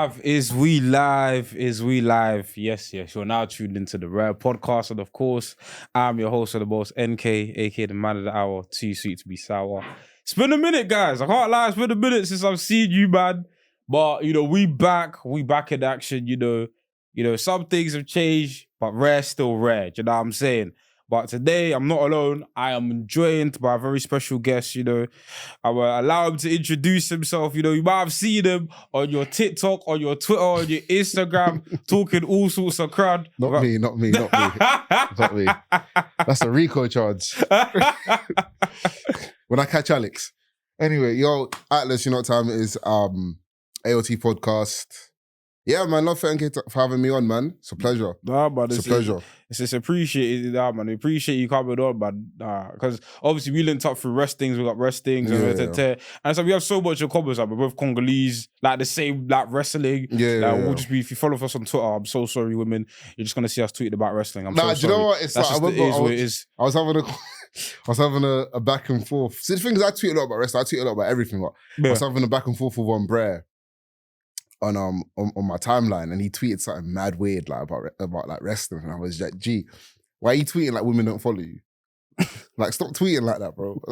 live? Is we live? Is we live? Yes, yes. You're now tuned into the Rare Podcast. And of course, I'm your host of the most, NK, aka the man of the hour, too sweet to be sour. It's been a minute, guys. I can't lie. It's been a minute since I've seen you, man. But, we back in action, some things have changed, but rare still rare. Do you know what I'm saying? But today, I'm not alone. I am joined by a very special guest, I will allow him to introduce himself. You might have seen him on your TikTok, on your Twitter, on your Instagram, talking all sorts of crud. Not me. Not me. That's a RICO charge. When I catch Alex. Anyway, yo, Atlas, you know what time it is. AOT podcast. Yeah, man, love for NK for having me on, man. It's a pleasure. Nah, man, it's a pleasure. It's appreciated, man. We appreciate you coming on, man. Because obviously we linked up through rest things. We got rest things. And so we have so much in common. Like, we're both Congolese, like the same, like wrestling. We'll just be, if you follow us on Twitter, I'm so sorry, women. You're just going to see us tweeting about wrestling. I'm so sorry. Do you know what? It's That's like, I was having a back and forth. See, the thing is, I tweet a lot about wrestling. I tweet a lot about everything. But I was having a back and forth with one Brer on my timeline, and he tweeted something mad weird like about like wrestling, and I was like, "Gee, why are you tweeting like women don't follow you? Like, stop tweeting like that, bro."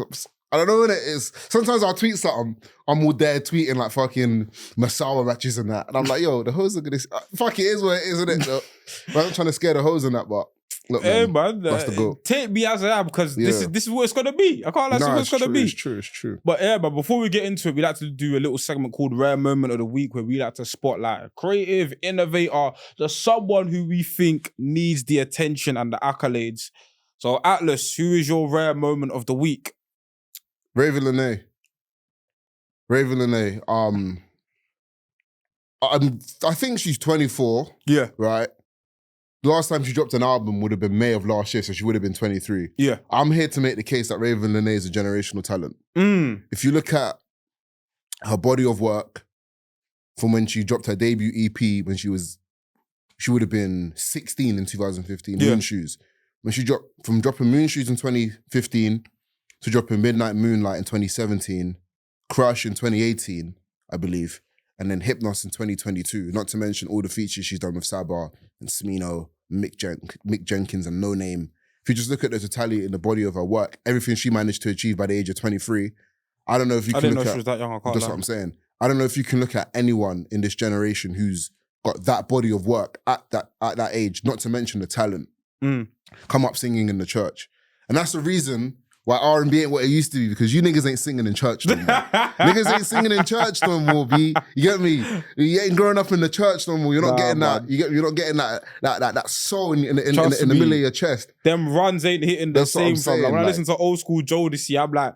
I don't know what it is. Sometimes I'll tweet something, I'm all there tweeting like fucking Masawa matches and that, and I'm like, "Yo, the hoes are gonna fuck it is what it is, isn't it?" So, I'm not trying to scare the hoes in that, but. Look, man, that's the goal. Take me as I am, because this is what it's gonna be. I can't lie, what it's gonna be. It's true. But but before we get into it, we like to do a little segment called Rare Moment of the Week, where we like to spotlight a creative innovator, just someone who we think needs the attention and the accolades. So Atlas, who is your rare moment of the week? RAYVN. I think she's 24. Yeah. Right? The last time she dropped an album would have been May of last year, so she would have been 23. Yeah. I'm here to make the case that RAYVN is a generational talent. If you look at her body of work from when she dropped her debut EP, when she would have been 16 in 2015, Moon Shoes. When she from dropping Moon Shoes in 2015 to dropping Midnight Moonlight in 2017, Crush in 2018, I believe, and then Hypnos in 2022, not to mention all the features she's done with Sabah and Smino, Mick Jenkins and No Name. If you just look at the totality in the body of her work, everything she managed to achieve by the age of 23, I don't know if you can look at... I didn't know she was that young, I can't That's lie. What I'm saying. I don't know if you can look at anyone in this generation who's got that body of work at that age, not to mention the talent, come up singing in the church. And that's the reason why R&B ain't what it used to be, because you niggas ain't singing in church no more. Niggas ain't singing in church no more, B. You get me? You ain't growing up in the church no more. You're not getting that. You're not getting that soul in the middle of your chest. Them runs ain't hitting the same from. Like, when I listen to old school Jodeci, I'm like,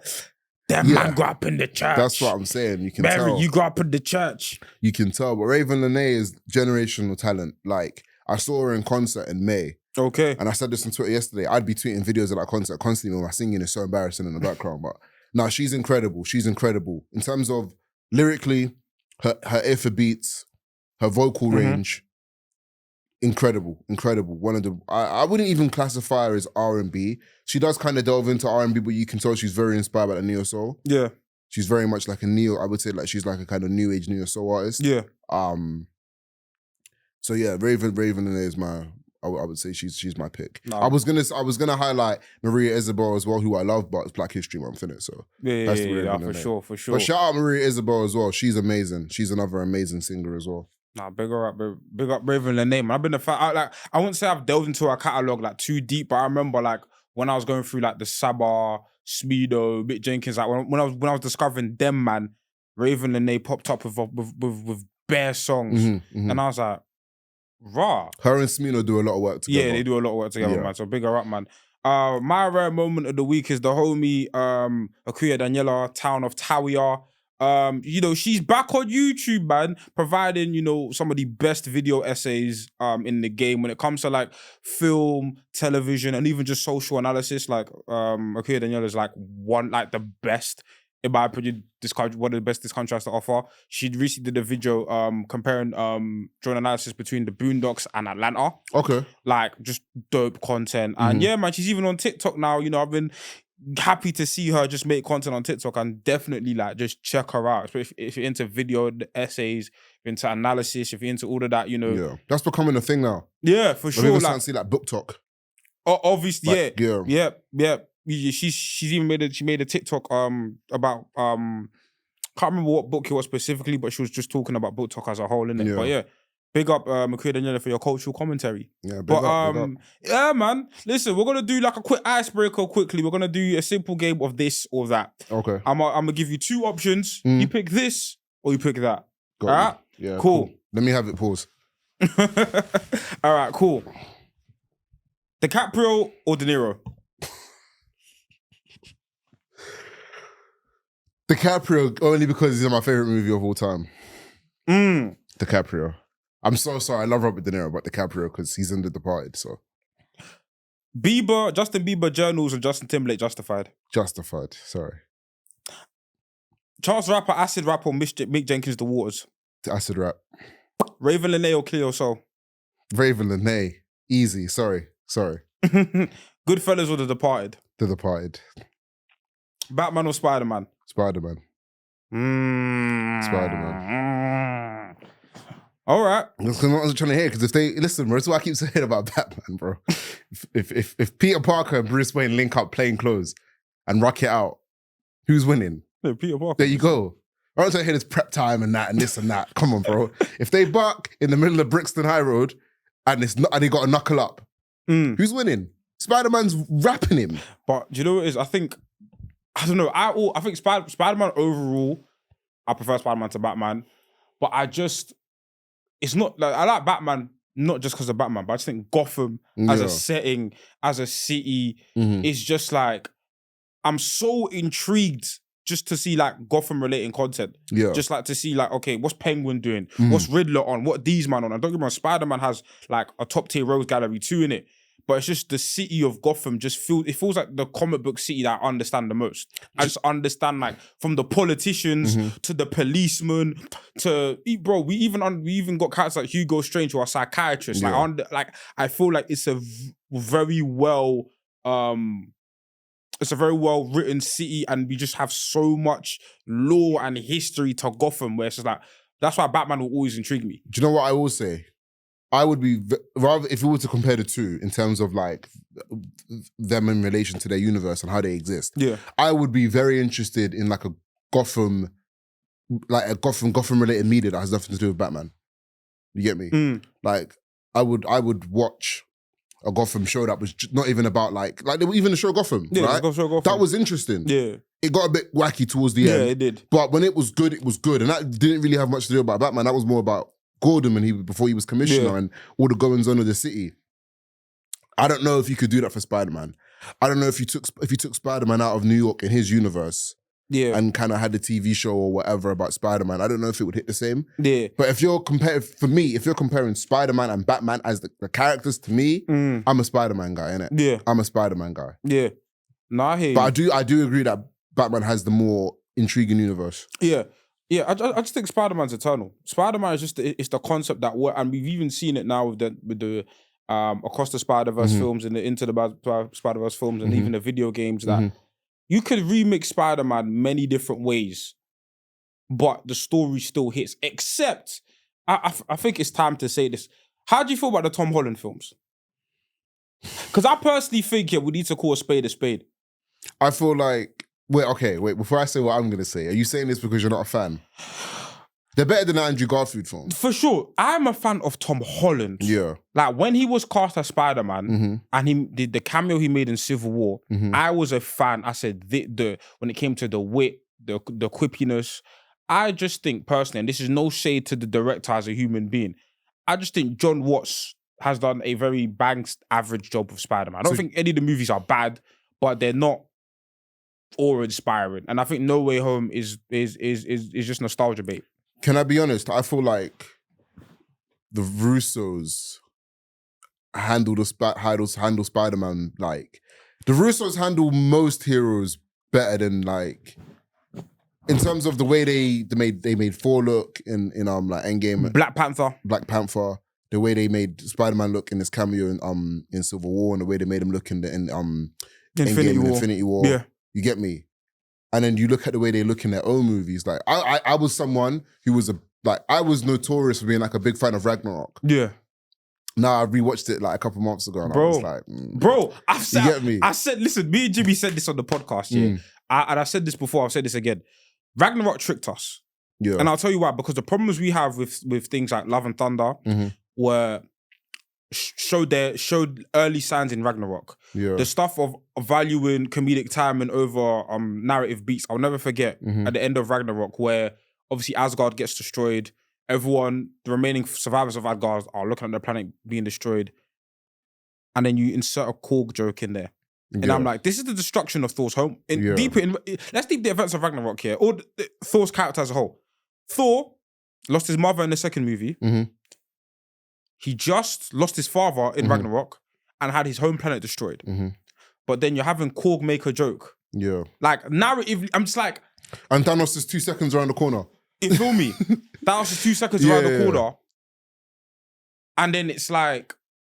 that man grew up in the church. That's what I'm saying. You can tell. You grew up in the church. You can tell. But RAYVN is generational talent. Like, I saw her in concert in May. Okay. And I said this on Twitter yesterday. I'd be tweeting videos of that concert constantly when my singing is so embarrassing in the background. But no, she's incredible. She's incredible. In terms of lyrically, her ear for beats, her vocal range, incredible. One of the, I wouldn't even classify her as R&B. She does kind of delve into R&B, but you can tell she's very inspired by the neo soul. Yeah. She's very much like a neo, I would say like she's like a kind of new age neo soul artist. Yeah. So yeah, RAYVN is I would say she's my pick. No. I was gonna highlight Maria Isabel as well, who I love, but it's Black History Month, innit? So yeah, for sure. But shout out Maria Isabel as well. She's amazing. She's another amazing singer as well. Nah, big up RAYVN. I've been a fan. I wouldn't say I've delved into her catalog like too deep, but I remember like when I was going through like the Sabah, Smino, Mick Jenkins, like when I was discovering them, man, RAYVN popped up with bare songs, and I was like, raw. Her and Smino do a lot of work together. Yeah, they do a lot of work together, man. So big her up, man. My rare moment of the week is the homie Akua Daniella, Town of Tawia. She's back on YouTube, man, providing, some of the best video essays in the game when it comes to like film, television, and even just social analysis. Like Akua Daniella is like the best, in my opinion, one of the best this country has to offer. She recently did a video comparing drawing analysis between the Boondocks and Atlanta. Okay. Like, just dope content. And yeah, man, she's even on TikTok now. I've been happy to see her just make content on TikTok, and definitely like just check her out. Especially if you're into video essays, if you're into analysis, if you're into all of that, you know. Yeah, that's becoming a thing now. Yeah, for sure. We're starting to see like book talk. Obviously, like, yeah. She's even made a TikTok about can't remember what book it was specifically, but she was just talking about book talk as a whole, innit? Yeah. But yeah, big up Akua Daniella for your cultural commentary. Yeah, big up. Yeah, man. Listen, we're gonna do like a quick icebreaker quickly. We're gonna do a simple game of this or that. Okay. I'm gonna give you two options. You pick this or you pick that. Got all right? Yeah. Cool. Let me have it pause. All right, cool. DiCaprio or De Niro? DiCaprio, only because he's my favorite movie of all time. DiCaprio. I'm so sorry. I love Robert De Niro, but DiCaprio because he's in The Departed. So Justin Bieber journals or Justin Timberlake Justified? Justified. Sorry. Chance Rapper, Acid Rap or Mick Jenkins The Waters? Acid Rap. RAYVN, LENAE or Cleo Soul? RAYVN, LENAE. Easy. Sorry. Goodfellas or The Departed? The Departed. Batman or Spider-Man? Spider-Man. Spider-Man. All right. That's what I was trying to hear, because if they listen, bro, that's what I keep saying about Batman, bro. if Peter Parker and Bruce Wayne link up playing clothes and rock it out, who's winning? Yeah, Peter Parker. There you go. I don't want to hear this prep time and that and this and that. Come on, bro. If they buck in the middle of Brixton High Road and they got a knuckle up, who's winning? Spider-Man's rapping him. But do you know what it is? I don't know. I think Spider-Man overall, I prefer Spider-Man to Batman. But it's not like I like Batman not just because of Batman, but I just think Gotham as a setting, as a city, is just like, I'm so intrigued just to see like Gotham relating content. Yeah. Just like to see like, okay, what's Penguin doing? What's Riddler on? What these man on? And don't get me wrong, Spider-Man has like a top tier Rose Gallery too in it. But it's just the city of Gotham feels like the comic book city that I understand the most. I just understand like from the politicians to the policemen to bro. We even got characters like Hugo Strange who are psychiatrists. Yeah. I feel like it's a very well written city, and we just have so much lore and history to Gotham where it's just like, that's why Batman will always intrigue me. Do you know what I will say? I would be rather, if we were to compare the two in terms of like them in relation to their universe and how they exist. Yeah, I would be very interested in like a Gotham related media that has nothing to do with Batman. You get me? Like I would watch a Gotham show that was not even about like they were even the show Gotham. Yeah, right? That was interesting. Yeah, it got a bit wacky towards the end. Yeah, it did. But when it was good, and that didn't really have much to do about Batman. That was more about Gordon before he was commissioner and all the goings on of the city. I don't know if you could do that for Spider-Man. I don't know if you took Spider-Man out of New York in his universe and kind of had the TV show or whatever about Spider-Man. I don't know if it would hit the same. Yeah. But if you're comparing Spider-Man and Batman as the characters to me, I'm a Spider-Man guy, innit? Yeah. I'm a Spider-Man guy. Yeah. No, I hear you. But I do agree that Batman has the more intriguing universe. Yeah. Yeah, I just think Spider-Man's eternal. Spider-Man is just it's the concept that and we've even seen it now with the Across the Spider-Verse films and the Into the Spider-Verse films and even the video games that you could remix Spider-Man many different ways, but the story still hits. Except, I think it's time to say this. How do you feel about the Tom Holland films? Because I personally think we need to call a spade a spade. I feel like Wait, before I say what I'm going to say, are you saying this because you're not a fan? They're better than the Andrew Garfield films. For sure. I'm a fan of Tom Holland. Yeah. Like, when he was cast as Spider-Man and he did the cameo he made in Civil War, I was a fan. I said, when it came to the wit, the quippiness, I just think personally, and this is no shade to the director as a human being, I just think John Watts has done a very banged average job with Spider-Man. I don't think any of the movies are bad, but they're not awe-inspiring, and I think No Way Home is just nostalgia bait. Can I be honest? I feel like the Russos handle Spider-Man like the Russos handle most heroes better than like in terms of the way they made Thor look in like Endgame, Black Panther, the way they made Spider-Man look in his cameo in Civil War, and the way they made him look in Infinity War. Yeah. You get me? And then you look at the way they look in their own movies. Like I was someone who was I was notorious for being like a big fan of Ragnarok. Yeah. Now I rewatched it like a couple months ago and I was like, you get me? I said, listen, me and Jimmy said this on the podcast, yeah. And I've said this before, I'll say this again. Ragnarok tricked us. Yeah. And I'll tell you why, because the problems we have with things like Love and Thunder were showed early signs in Ragnarok. Yeah. The stuff of valuing comedic timing over narrative beats, I'll never forget at the end of Ragnarok, where obviously Asgard gets destroyed. Everyone, the remaining survivors of Asgard are looking at the planet being destroyed. And then you insert a Korg joke in there. And I'm like, this is the destruction of Thor's home. Let's deep the events of Ragnarok here. Or Thor's character as a whole. Thor lost his mother in the second movie. He just lost his father in Ragnarok and had his home planet destroyed. But then you're having Korg make a joke. Yeah. Like, narratively, I'm just like... And Thanos is 2 seconds around the corner. You feel me? Thanos is 2 seconds around the corner. And then it's like...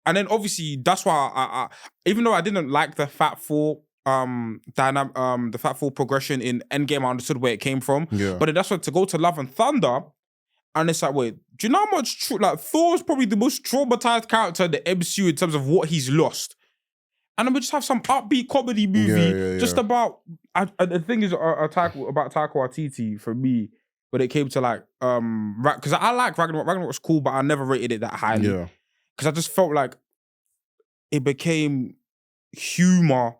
And then obviously, that's why I even though I didn't like the Fat Four the Fat Four progression in Endgame, I understood where it came from. Yeah. But that's why to go to Love and Thunder, and it's like, wait, do you know how much Thor's probably the most traumatized character in the MCU in terms of what he's lost? And then we just have some upbeat comedy movie just about the thing is about Taika Waititi for me when it came to like because I like Ragnarok. Ragnarok was cool, but I never rated it that highly. Yeah. Because I just felt like it became humor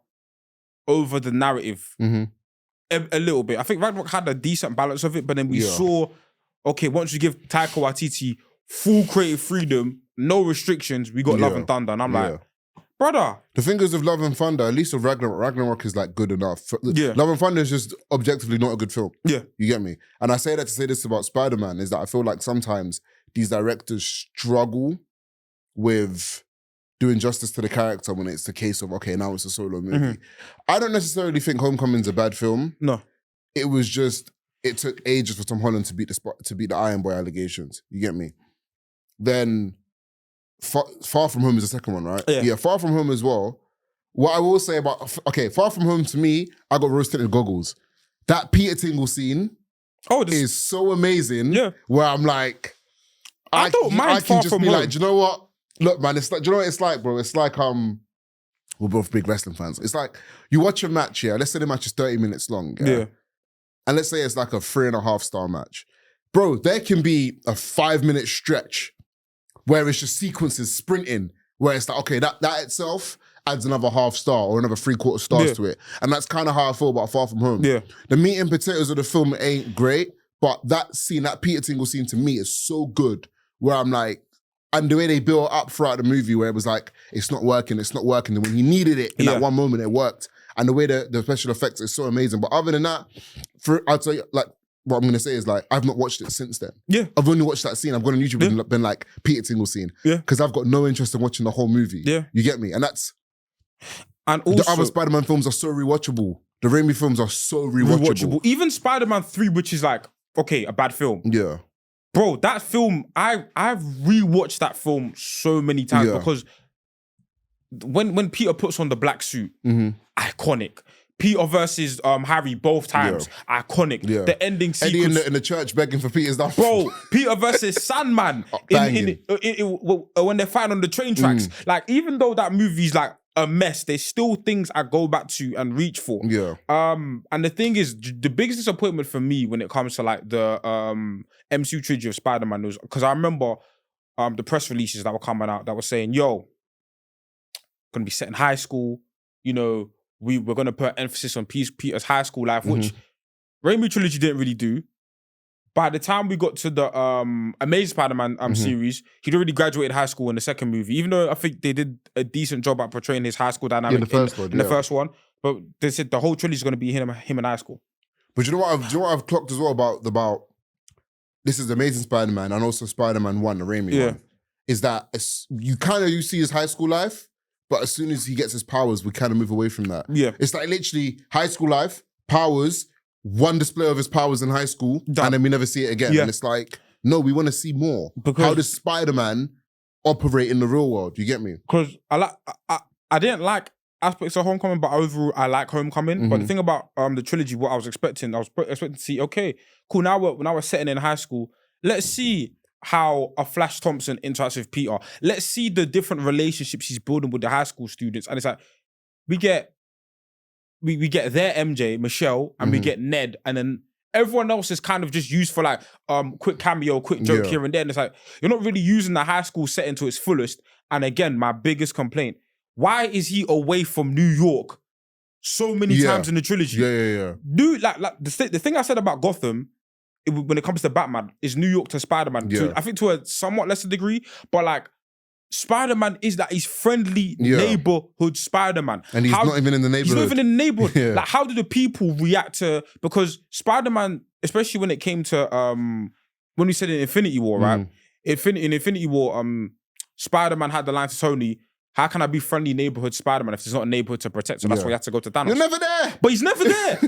over the narrative a little bit. I think Ragnarok had a decent balance of it, but then we saw, okay, once you give Taika Waititi full creative freedom, no restrictions, we got Love and Thunder. And I'm like, brother. The thing is with Love and Thunder, at least with Ragnarok is like good enough. Love and Thunder is just objectively not a good film. Yeah. You get me? And I say that to say this about Spider-Man, is that I feel like sometimes these directors struggle with doing justice to the character when it's the case of, okay, now it's a solo movie. I don't necessarily think Homecoming's a bad film. No. It was just, it took ages for Tom Holland to beat the Iron Boy allegations. You get me? Then Far From Home is the second one, right? Yeah, Far From Home as well. What I will say about, Far From Home, to me, I got rose-tinted goggles. That Peter Tingle scene is so amazing. Yeah. Where I'm like, I don't mind I can Far just From be Home. Like, do you know what? Look, man, it's like, do you know what it's like, bro? It's like, we're both big wrestling fans. It's like, you watch a match, let's say the match is 30 minutes long, and let's say it's like a 3.5-star match. Bro, there can be a 5-minute stretch where it's just sequences sprinting, where it's like, okay, that itself adds another 1/2 star or another 3/4 stars to it. And that's kind of how I feel about Far From Home. Yeah. The meat and potatoes of the film ain't great, but that scene, that Peter Tingle scene to me is so good, where I'm like, and the way they built up throughout the movie where it was like, it's not working. And when he needed it in that one moment, it worked. And the way the special effects is so amazing. But other than that, I'd say, like, what I'm going to say is like, I've not watched it since then. Yeah. I've only watched that scene. I've gone on YouTube and been like, Peter Tingle scene. Yeah. Because I've got no interest in watching the whole movie. Yeah. You get me? And that's... And also... The other Spider-Man films are so rewatchable. The Raimi films are so rewatchable. Even Spider-Man 3, which is like, okay, a bad film. Yeah. Bro, that film, I've rewatched that film so many times because when Peter puts on the black suit, iconic. Peter versus Harry both times, iconic. Yeah. The ending sequence. Eddie in the church begging for Peter's stuff. Bro, Peter versus Sandman when they're fighting on the train tracks. Like, even though that movie's like a mess, there's still things I go back to and reach for. Yeah. And the thing is, the biggest disappointment for me when it comes to like the MCU trilogy of Spider-Man was, because I remember the press releases that were coming out that were saying, yo, gonna be set in high school, you know, we're gonna put emphasis on Peter's high school life, which Raimi trilogy didn't really do. By the time we got to the Amazing Spider-Man series, he'd already graduated high school in the second movie, even though I think they did a decent job at portraying his high school dynamic in the first one. But they said the whole trilogy is going to be him in high school. But you know what I've clocked as well about this is Amazing Spider-Man and also Spider-Man 1, the Raimi one, is that you see his high school life, but as soon as he gets his powers, we kind of move away from that. Yeah. It's like literally high school life, powers, one display of his powers in high school, and then we never see it again. Yeah. And it's like, no, we want to see more. Because how does Spider-Man operate in the real world? You get me? Because I didn't like aspects of Homecoming, but overall I like Homecoming. But the thing about the trilogy, what I was expecting to see, okay, cool, now we're setting in high school. Let's see how a Flash Thompson interacts with Peter. Let's see the different relationships he's building with the high school students. And it's like, we get their MJ, Michelle, and we get Ned, and then everyone else is kind of just used for like quick cameo, quick joke here and there. And it's like, you're not really using the high school setting to its fullest. And again, my biggest complaint, why is he away from New York so many times in the trilogy? Dude, like the thing I said about Gotham, when it comes to Batman, is New York to Spider-Man. I think to a somewhat lesser degree, but like, Spider-Man is that he's friendly neighborhood Spider-Man. And he's not even in the neighborhood. He's not even in the neighborhood. Like, how do the people react to, because Spider-Man, especially when it came to, when we said in Infinity War, right? In Infinity War, Spider-Man had the line to Tony, how can I be friendly neighborhood Spider-Man if there's not a neighborhood to protect? So that's why he had to go to Thanos. You're never there. But he's never there.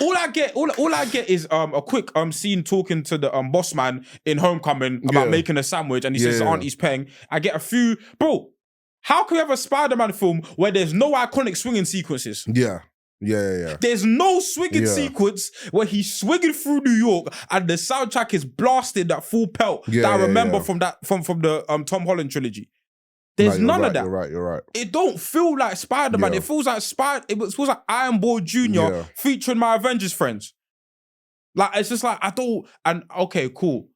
All I get is a quick scene talking to the boss man in Homecoming about making a sandwich, and he says Auntie's paying. I get a few, bro. How can you have a Spider-Man film where there's no iconic swinging sequences? There's no swinging sequence where he's swinging through New York and the soundtrack is blasted at full pelt that I remember from the Tom Holland trilogy. There's none of that. You're right. It don't feel like Spider-Man. It feels like it feels like Iron Boy Jr. featuring my Avengers friends. Like, it's just like, I don't, and okay, cool.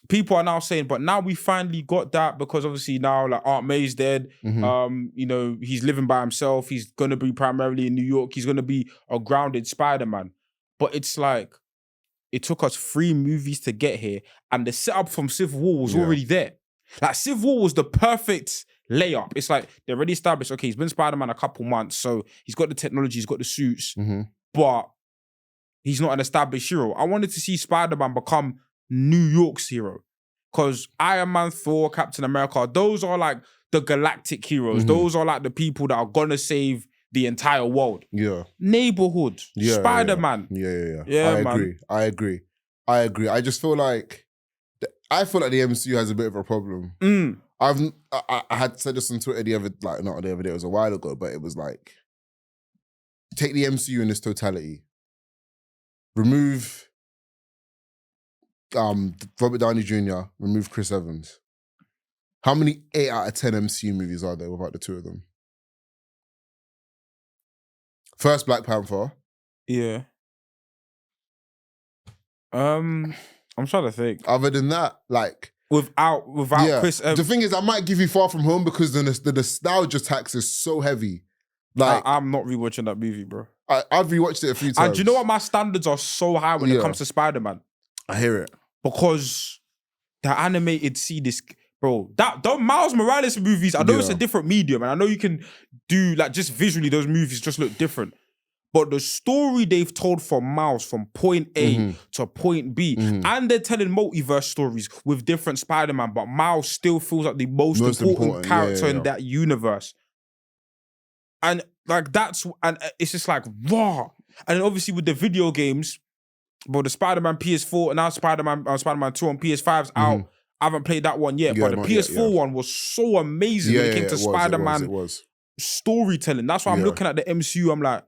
People are now saying, but now we finally got that because obviously now like Aunt May's dead. You know, he's living by himself. He's gonna be primarily in New York. He's gonna be a grounded Spider-Man. But it's like, it took us 3 movies to get here, and the setup from Civil War was already there. Like, Civil War was the perfect layup. It's like, they're already established, okay, he's been Spider-Man a couple months, so he's got the technology, he's got the suits, but he's not an established hero. I wanted to see Spider-Man become New York's hero. Because Iron Man, Thor, Captain America, those are like the galactic heroes. Those are like the people that are gonna save the entire world. Neighborhood, Spider-Man. I agree. I just feel like the MCU has a bit of a problem. I had said this on Twitter not the other day, it was a while ago, but it was like, take the MCU in its totality. Remove Robert Downey Jr., remove Chris Evans. How many 8 out of 10 MCU movies are there without the two of them? First, Black Panther. Yeah. I'm trying to think. Other than that, like, without Chris Evans. The thing is, I might give you Far From Home because the nostalgia tax is so heavy. Like, I'm not rewatching that movie, bro. I've rewatched it a few times. And do you know what? My standards are so high when it comes to Spider-Man. I hear it. Because the animated bro, the Miles Morales movies, I know it's a different medium, and I know you can do, like, just visually, those movies just look different. But the story they've told for Miles from point A to point B, and they're telling multiverse stories with different Spider-Man, but Miles still feels like the most important character in that universe. And like, it's just like, raw. And then obviously with the video games, but the Spider-Man PS4 and now Spider-Man 2 on PS5's out. I haven't played that one yet, but the PS4 one was so amazing when it came to Spider-Man storytelling. That's why I'm looking at the MCU. I'm like,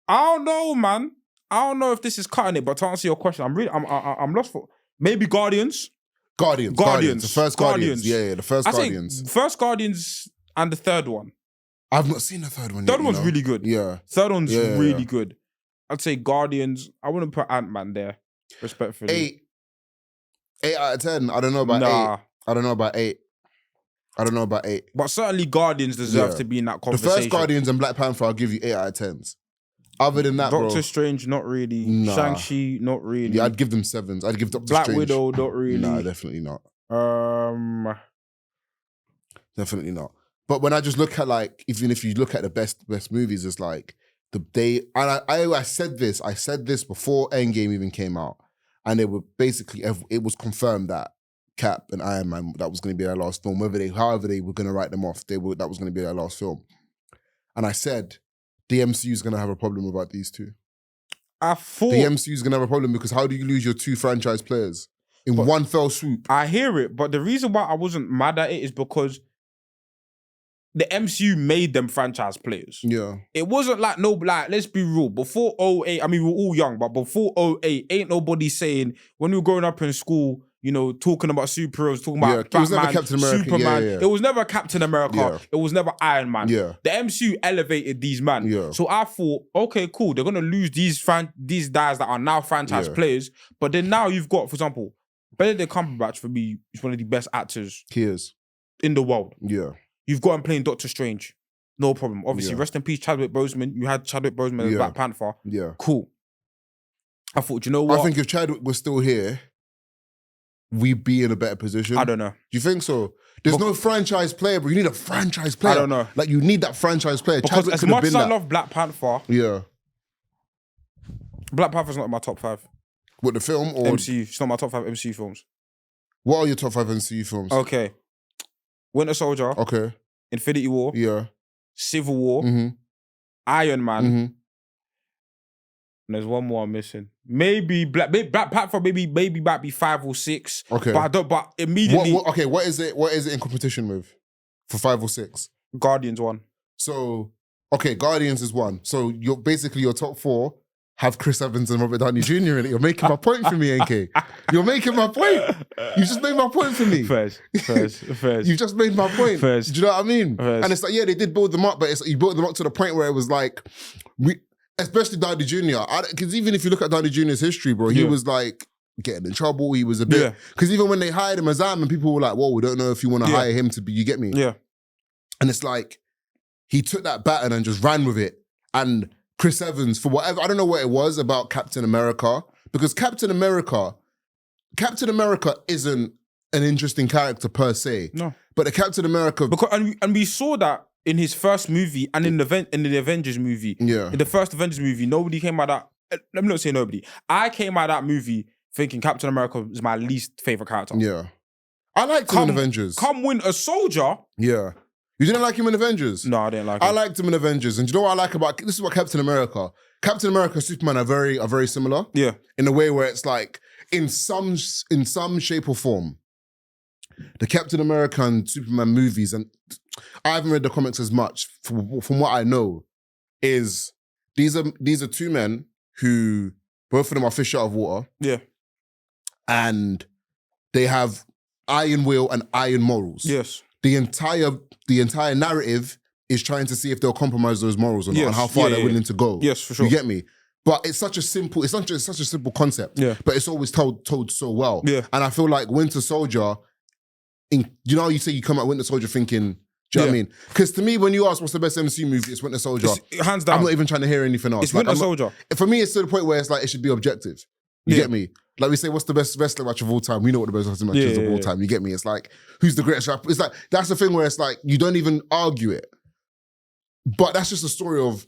I don't know, man. I don't know if this is cutting it, but to answer your question, I'm lost for maybe Guardians. The first Guardians. The first Guardians. Say first Guardians and the third one. I've not seen the third one. Third one's really good. Yeah. Third one's really good. I'd say Guardians. I wouldn't put Ant-Man there, respectfully. 8 out of 10. I don't know about 8. I don't know about 8. But certainly Guardians deserve to be in that conversation. The first Guardians and Black Panther, I'll give you 8 out of 10s. Other than that, Doctor Strange, not really. Nah. Shang-Chi, not really. Yeah, I'd give them 7s. I'd give Doctor Black Strange. Widow, not really. Nah, definitely not. Definitely not. But when I just look at, like, even if you look at the best movies, it's like I said this before Endgame even came out, and it was confirmed that Cap and Iron Man, that was going to be their last film. However they were going to write them off, that was going to be their last film. And I said, the MCU is going to have a problem about these two. I thought the MCU is going to have a problem because how do you lose your 2 franchise players in one fell swoop? I hear it, but the reason why I wasn't mad at it is because the MCU made them franchise players. Yeah. It wasn't like, let's be real. Before 08, I mean, we were all young, but before 08, ain't nobody saying, when we were growing up in school, you know, talking about superheroes, talking about it was never Batman, Captain America. Superman. Yeah. It was never Captain America. Yeah. It was never Iron Man. Yeah. The MCU elevated these men. Yeah. So I thought, okay, cool. They're going to lose these guys that are now franchise players. But then now you've got, for example, Benedict Cumberbatch, for me, is one of the best actors He is. in the world. Yeah. You've got him playing Doctor Strange. No problem. Obviously, rest in peace, Chadwick Boseman. You had Chadwick Boseman as Black Panther. Yeah. Cool. I thought, you know what? I think if Chadwick was still here, we'd be in a better position. I don't know. Do you think so? There's no franchise player, but you need a franchise player. I don't know. Like, you need that franchise player. Because Chadwick as could have much been as I that. love Black Panther, Black Panther's not in my top 5. What, the film or MCU. It's not my top 5 MCU films. What are your top 5 MCU films? Okay. Winter Soldier. Okay. Infinity War. Yeah. Civil War. Mm-hmm. Iron Man. Mm-hmm. And there's one more I'm missing. Maybe Black Panther. Maybe might be 5 or 6. Okay. But I don't. But immediately. What is it? What is it in competition with? For 5 or 6? Guardians 1. So, okay, Guardians is 1. So you're basically your top 4 have Chris Evans and Robert Downey Jr. in it. You're making my point for me, NK. You're making my point. You just made my point for me. First. You just made my point. First. Do you know what I mean? First. And it's like, yeah, they did build them up, but you built them up to the point where it was like, especially Downey Jr. Because even if you look at Downey Jr.'s history, bro, he was like getting in trouble. He was a bit, because even when they hired him as Ant-Man, people were like, whoa, we don't know if you want to hire him to be, you get me? Yeah. And it's like, he took that baton and just ran with it. And Chris Evans, for whatever, I don't know what it was about Captain America, because Captain America isn't an interesting character per se. No. But the Captain America... And we saw that in his first movie and in the Avengers movie. Yeah. In the first Avengers movie, nobody came out of that... Let me not say nobody. I came out of that movie thinking Captain America is my least favourite character. Yeah. I liked him in Avengers. Come Winter Soldier. Yeah. You didn't like him in Avengers? No, I didn't like him. I liked him in Avengers. And you know what I like about... This is what Captain America... Captain America and Superman are very similar. Yeah. In a way where it's like, in some shape or form, the Captain America and Superman movies, and I haven't read the comics as much, from what I know, is these are two men who, both of them are fish out of water. Yeah. And they have iron will and iron morals. Yes. The entire narrative is trying to see if they'll compromise those morals or not, and how far they're willing to go. Yes, for sure. You get me? But it's such a simple concept. Yeah. But it's always told so well. Yeah. And I feel like Winter Soldier, you know how you say you come at Winter Soldier thinking, do you know what I mean? Because to me, when you ask what's the best MCU movie, it's Winter Soldier. Hands down. I'm not even trying to hear anything else. It's Winter Soldier. For me, it's to the point where it's like, it should be objective. You get me? Like we say, what's the best wrestling match of all time? We know what the best wrestling match is of all time. You get me? It's like, who's the greatest rapper? It's like, that's the thing where it's like, you don't even argue it. But that's just a story of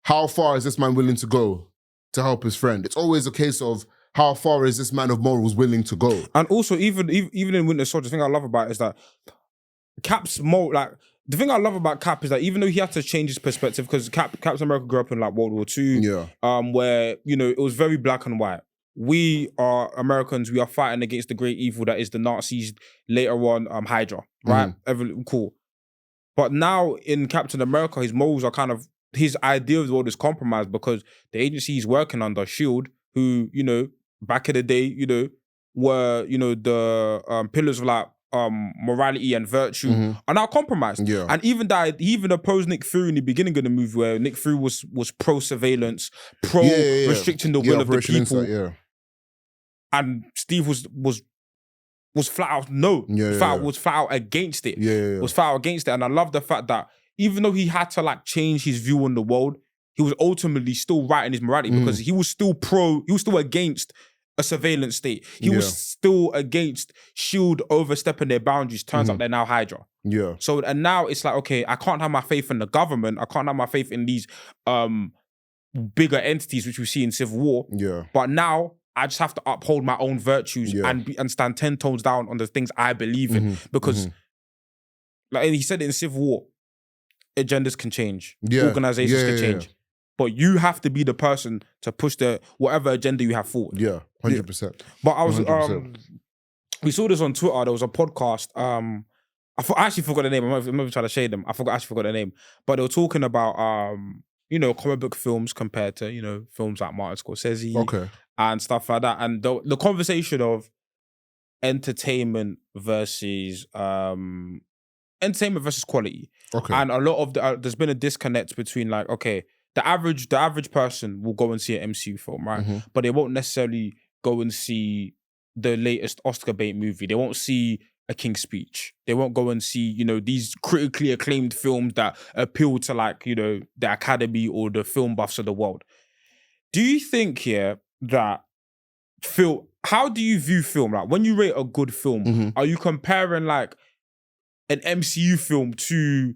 how far is this man willing to go to help his friend. It's always a case of how far is this man of morals willing to go. And also, even in Winter Soldier, the thing I love about it is that Cap's more like, the thing I love about Cap is that even though he had to change his perspective, because Captain America grew up in like World War II, where, you know, it was very black and white. We are Americans, we are fighting against the great evil that is the Nazis, later on Hydra, right? Cool. But now in Captain America, his morals are kind of, his idea of the world is compromised because the agency he's working under, S.H.I.E.L.D., who, you know, back in the day, you know, were, you know, the pillars of like morality and virtue are now compromised. Yeah. And even that, he even opposed Nick Fury in the beginning of the movie, where Nick Fury was pro-surveillance, restricting the will of the people. And Steve was flat out no. Was flat out against it. Was flat out against it. And I love the fact that even though he had to like change his view on the world, he was ultimately still right in his morality because he was still against a surveillance state. He was still against S.H.I.E.L.D. overstepping their boundaries. Turns out they're now Hydra. Yeah. So, and now it's like, okay, I can't have my faith in the government. I can't have my faith in these bigger entities, which we see in Civil War. Yeah. But now I just have to uphold my own virtues and stand 10 toes down on the things I believe in. Because, like he said it in Civil War, agendas can change. Organizations can change. But you have to be the person to push the whatever agenda you have forward. Yeah, 100%. But I was, we saw this on Twitter. There was a podcast. I actually forgot the name. I'm not even trying to shade them. I actually forgot the name. But they were talking about comic book films compared to films like Martin Scorsese and stuff like that. And the conversation of entertainment versus quality. Okay. And a lot of there's been a disconnect between like, okay, the average person will go and see an MCU film, right? Mm-hmm. But they won't necessarily go and see the latest Oscar bait movie. They won't see A King's Speech. They won't go and see, these critically acclaimed films that appeal to like, the Academy or the film buffs of the world. Do you think here that how do you view film? Like when you rate a good film, are you comparing like an MCU film to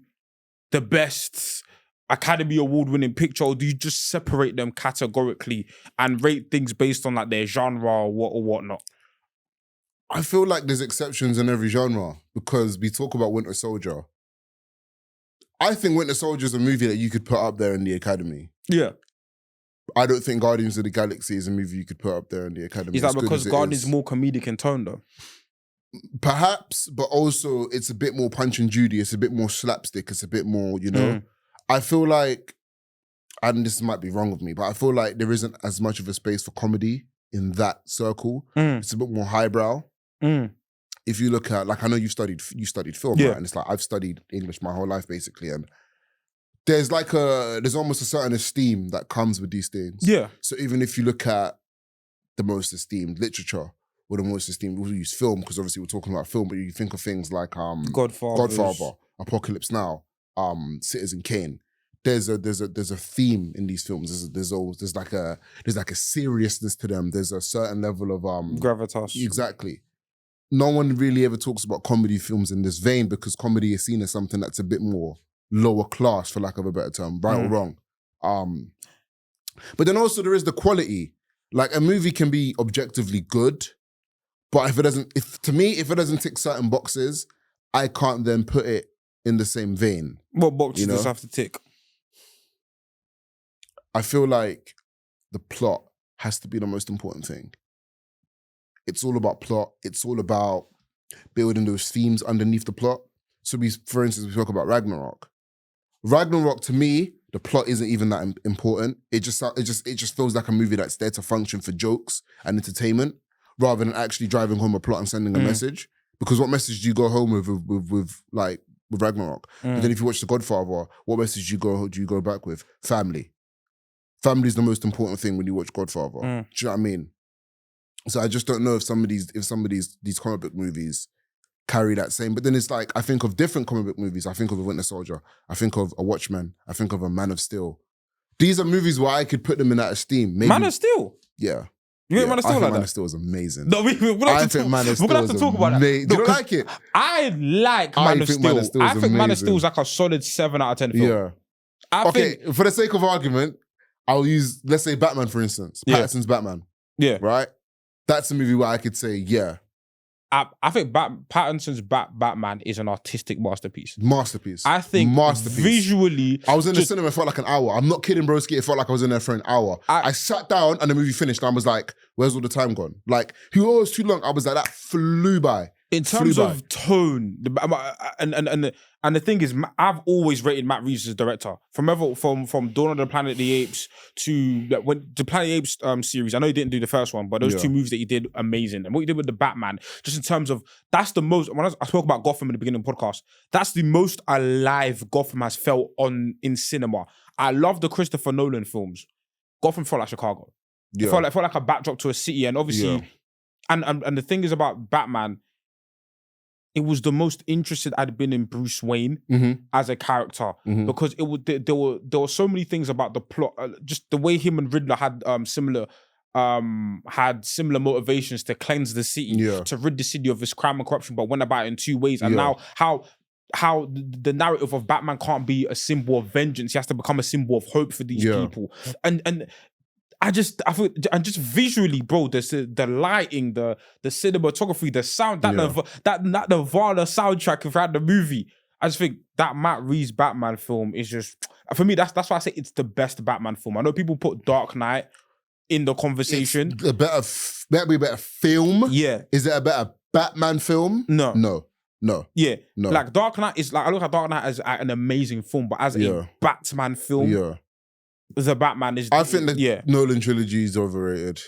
the best Academy Award winning picture, or do you just separate them categorically and rate things based on like their genre or whatnot? I feel like there's exceptions in every genre because we talk about Winter Soldier. I think Winter Soldier is a movie that you could put up there in the Academy. Yeah. I don't think Guardians of the Galaxy is a movie you could put up there in the Academy. Is that because Guardians is more comedic in tone though? Perhaps, but also it's a bit more Punch and Judy. It's a bit more slapstick. It's a bit more, I feel like, and this might be wrong with me, but I feel like there isn't as much of a space for comedy in that circle. It's a bit more highbrow. If you look at, like, I know you studied film, right? And it's like, I've studied English my whole life, basically. And there's almost a certain esteem that comes with these things. Yeah. So even if you look at the most esteemed literature, or the most esteemed, we'll use film, because obviously we're talking about film, but you think of things like Godfather, Apocalypse Now, Citizen Kane. There's a theme in these films. There's like a seriousness to them. There's a certain level of gravitas. Exactly. No one really ever talks about comedy films in this vein because comedy is seen as something that's a bit more lower class, for lack of a better term, right or wrong. But then also there is the quality. Like a movie can be objectively good, but if it doesn't tick certain boxes, I can't then put it in the same vein. What boxes does it have to tick? I feel like the plot has to be the most important thing. It's all about plot. It's all about building those themes underneath the plot. So for instance, we talk about Ragnarok. Ragnarok, to me, the plot isn't even that important. It just feels like a movie that's there to function for jokes and entertainment, rather than actually driving home a plot and sending a message. Because what message do you go home with Ragnarok? But then if you watch The Godfather, what message do you go back with? Family. Family is the most important thing when you watch Godfather. Do you know what I mean? So I just don't know if some of these comic book movies carry that same. But then it's like, I think of different comic book movies. I think of A Winter Soldier. I think of A Watchmen. I think of A Man of Steel. These are movies where I could put them in that esteem. Maybe, Man of Steel? Yeah. You think Man of Steel like that? Man of Steel is amazing. No, we're going to have to talk about that. Do you don't like it? I like Man of Steel. I think Man of Steel is like a solid 7 out of 10 film. Yeah. I think, for the sake of argument, I'll use, let's say Batman, for instance. Pattinson's Batman. Yeah. Right? That's a movie where I could say, yeah. I think Pattinson's Batman is an artistic masterpiece. I think visually... I was in the cinema, it felt like an hour. I'm not kidding, broski. It felt like I was in there for an hour. I sat down and the movie finished and I was like, where's all the time gone? Like, it was too long. I was like, that flew by. In terms of tone, and the thing is, I've always rated Matt Reeves as director. From Dawn of the Planet of the Apes to when the Planet of the Apes series. I know he didn't do the first one, but those two movies that he did, amazing. And what he did with the Batman, just in terms of, that's the most, when I spoke about Gotham in the beginning of the podcast, that's the most alive Gotham has felt in cinema. I love the Christopher Nolan films. Gotham felt like Chicago. It felt like a backdrop to a city, and obviously, and the thing is about Batman, it was the most interested I'd been in Bruce Wayne as a character because there were so many things about the plot, just the way him and Riddler had similar motivations to cleanse the city, to rid the city of its crime and corruption, but went about it in two ways. And now how the narrative of Batman can't be a symbol of vengeance; he has to become a symbol of hope for these people. And I feel, and just visually, bro, the lighting, the cinematography, the sound, that Nirvana soundtrack throughout the movie. I just think that Matt Reeves Batman film is just, for me, that's why I say it's the best Batman film. I know people put Dark Knight in the conversation. It's better be a better film. Yeah. Is it a better Batman film? No. No. Yeah. No. Like Dark Knight is like, I look at Dark Knight as an amazing film, but as a Batman film, the Batman is... I think the Nolan trilogy is overrated.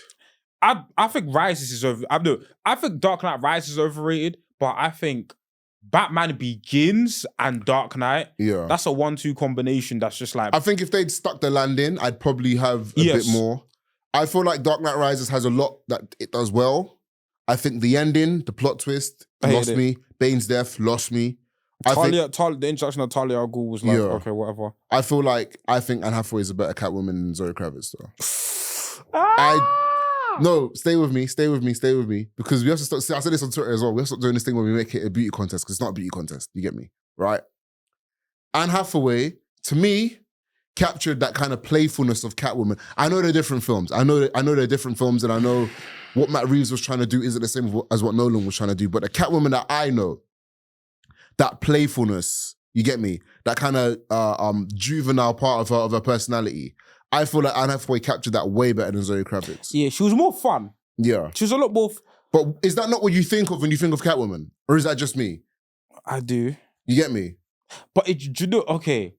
I think Rises is over. I think Dark Knight Rises is overrated, but I think Batman Begins and Dark Knight, that's a 1-2 combination that's just like... I think if they'd stuck the landing, I'd probably have a bit more. I feel like Dark Knight Rises has a lot that it does well. I think the ending, the plot twist, lost me. Bane's death lost me. The introduction of Talia al Ghul was like, okay, whatever. I think Anne Hathaway is a better Catwoman than Zoe Kravitz, though. No, stay with me. Because we have to stop. I said this on Twitter as well. We have to stop doing this thing where we make it a beauty contest, because it's not a beauty contest. You get me? Right? Anne Hathaway, to me, captured that kind of playfulness of Catwoman. I know they're different films. I know they're different films, and I know what Matt Reeves was trying to do isn't the same as what Nolan was trying to do. But the Catwoman that I know, that playfulness, you get me? That kind of juvenile part of her personality. I feel like Anne Hathaway captured that way better than Zoe Kravitz. Yeah, she was more fun. Yeah. She was a lot more... But is that not what you think of when you think of Catwoman? Or is that just me? I do. You get me? But okay.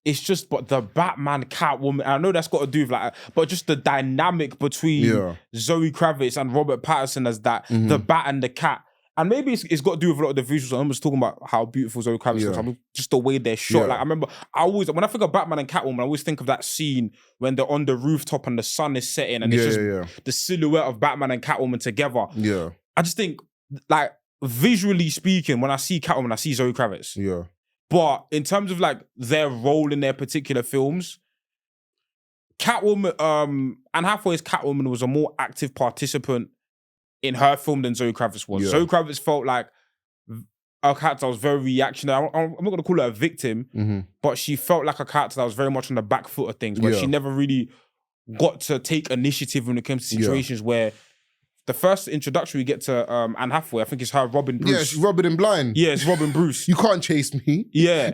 It's just, but the Batman Catwoman, I know that's got to do with like, but just the dynamic between Zoe Kravitz and Robert Pattinson as that, the bat and the cat. And maybe it's got to do with a lot of the visuals. I'm just talking about how beautiful Zoe Kravitz is. I mean, just the way they're shot. Like, I remember, when I think of Batman and Catwoman, I always think of that scene when they're on the rooftop and the sun is setting and it's just the silhouette of Batman and Catwoman together. Yeah. I just think, like, visually speaking, when I see Catwoman, I see Zoe Kravitz. Yeah. But in terms of like their role in their particular films, Catwoman, Anne Hathaway's Catwoman was a more active participant in her film than Zoe Kravitz was. Zoe Kravitz felt like a character that was very reactionary. I'm not going to call her a victim, but she felt like a character that was very much on the back foot of things, where she never really got to take initiative when it came to situations where the first introduction we get to Anne Hathaway, I think it's her robbing Bruce. Yeah, she's robbing him blind. Yeah, it's robbing Bruce. You can't chase me. Yeah.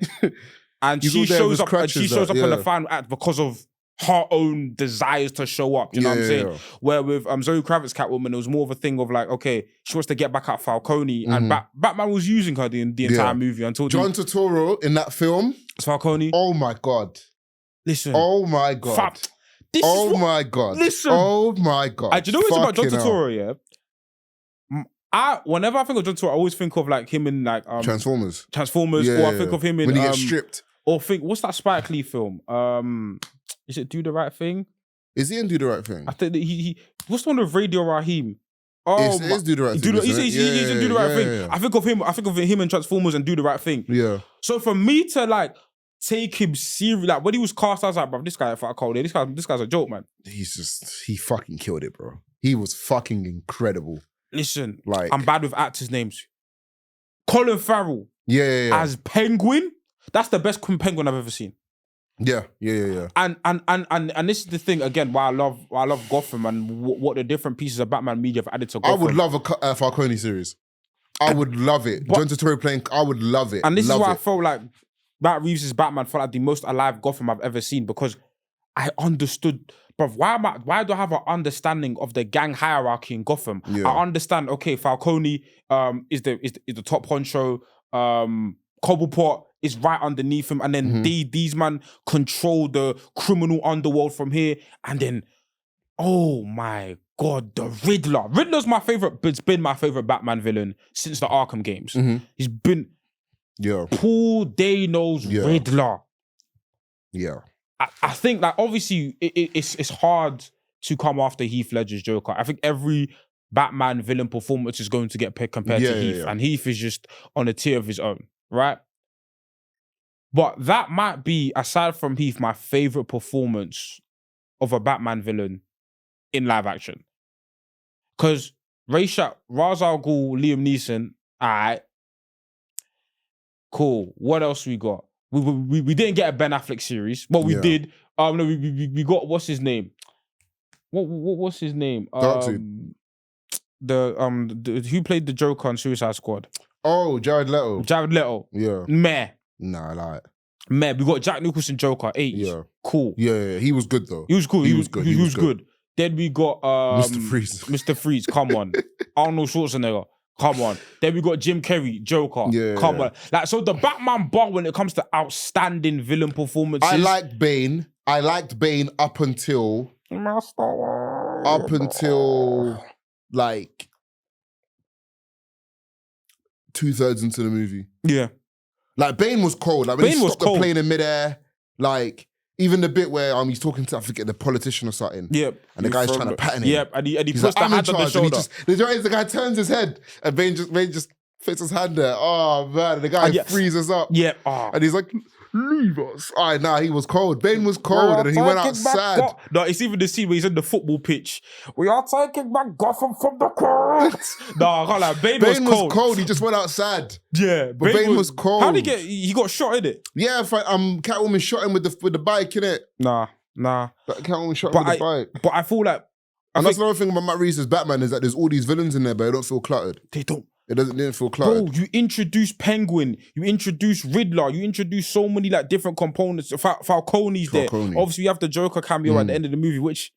And she shows up in the final act because of her own desires to show up. You know what I'm saying? Where with Zoe Kravitz Catwoman, it was more of a thing of like, okay, she wants to get back at Falcone, and Batman was using her the entire movie until John Turturro in that film. Falcone. Oh my God. Listen. Oh my God. My God. Listen. Oh my God. Do you know what's about John Turturro, whenever I think of John Turturro, I always think of like him in like Transformers. Or I think of him in when he gets stripped. Or what's that Spike Lee film? Is it Do the Right Thing? Is he in Do the Right Thing? I think that he what's the one with Radio Raheem? Oh, it's Do the Right Thing. He's in Do the Right Thing. Yeah. I think of him in Transformers and Do the Right Thing. Yeah. So for me to like take him serious, like when he was cast, I was like, bro, this guy, if I called it, this guy's a joke, man. He fucking killed it, bro. He was fucking incredible. Listen, like, I'm bad with actors' names. Colin Farrell. Yeah. As Penguin, that's the best Penguin I've ever seen. Yeah. And this is the thing again. Why I love Gotham and what the different pieces of Batman media have added to Gotham. I would love a Falcone series. I would love it. John Turturro playing. I would love it. And this is why I felt like Matt Reeves' Batman felt like the most alive Gotham I've ever seen, because I understood. But why do I have an understanding of the gang hierarchy in Gotham? Yeah. I understand. Okay, Falcone is the top honcho. Cobblepot is right underneath him, and then these man control the criminal underworld from here. And then, oh my God, the Riddler. Riddler's my favorite. It's been my favorite Batman villain since the Arkham games. He's been Paul Dano's Riddler. Yeah. I think that obviously it's hard to come after Heath Ledger's Joker. I think every Batman villain performance is going to get compared to Heath, and Heath is just on a tier of his own, right? But that might be, aside from Heath, my favorite performance of a Batman villain in live action. Because Ra's al Ghul, Liam Neeson, all right, cool. What else we got? We didn't get a Ben Affleck series. Well, we did. No, we got, what's his name? What's his name? Who played the Joker on Suicide Squad? Oh, Jared Leto. Yeah. Meh. Nah, I like it. Meh. We got Jack Nicholson Joker. H. Yeah. Cool. Yeah. He was good though. He was cool. He was good. Then we got Mr. Freeze. Mr. Freeze. Come on. Arnold Schwarzenegger. Come on. Then we got Jim Carrey, Joker. Yeah. Come on. Like, so the Batman bar when it comes to outstanding villain performances. I liked Bane. Up until like 2/3 into the movie. Yeah. Like Bane was cold. Like when Bane he was stopped the cold. plane in midair, like even the bit where he's talking to, I forget, the politician or something. Yep. And the guy's trying to pattern him. Yep. And he He's puts like, the I'm in hand on the charge. And shoulder. the guy turns his head and Bane just fits his hand there. Oh man, and the guy freezes up. Yep. Oh. And he's like, leave us. All right, nah, he was cold. Bane was cold, and then he went outside. No, it's even the scene where he's in the football pitch. We are taking back Gotham from the courts. No, I can't lie. Bane was cold. He just went outside. Yeah, but Bane was cold. How did he got shot in it? Yeah, Catwoman shot him with the bike, innit? Nah. Catwoman shot him with the bike. But I feel like, and that's another thing about Matt Reeves' Batman is that there's all these villains in there, but they don't feel cluttered. They don't. It didn't feel cluttered. Bro, you introduce Penguin, you introduce Riddler, you introduce so many like different components. Falcone's there. Obviously, you have the Joker cameo at the end of the movie, which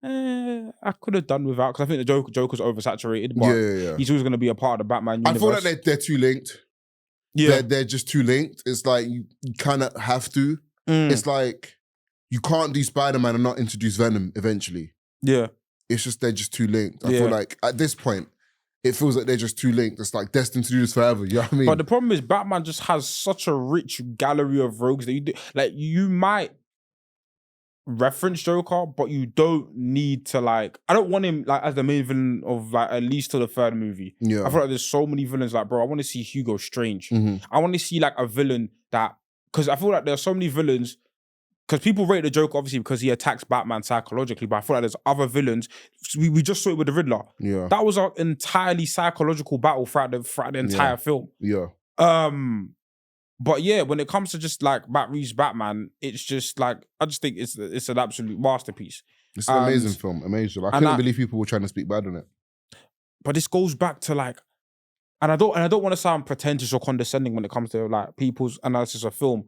I could have done without, because I think the Joker's oversaturated, but he's always going to be a part of the Batman universe. I feel like they're too linked. Yeah. They're just too linked. It's like you kind of have to. It's like you can't do Spider-Man and not introduce Venom eventually. Yeah. It's just they're just too linked. I feel like at this point, it feels like they're just too linked. It's like destined to do this forever. You know what I mean? But the problem is Batman just has such a rich gallery of rogues that you do. Like, you might reference Joker, but you don't need to, like, I don't want him like as the main villain of like at least till the third movie. Yeah. I feel like there's so many villains, like, bro, I want to see Hugo Strange. I want to see like a villain that, because I feel like there are so many villains. Because people rate the Joker, obviously, because he attacks Batman psychologically, but I feel like there's other villains. We just saw it with the Riddler. Yeah. That was an entirely psychological battle throughout the entire film. Yeah. But yeah, when it comes to just like Matt Reeves' Batman, it's just like, I just think it's an absolute masterpiece. It's an amazing film, amazing. I couldn't believe people were trying to speak bad on it. But this goes back to like, and I don't want to sound pretentious or condescending when it comes to like people's analysis of film.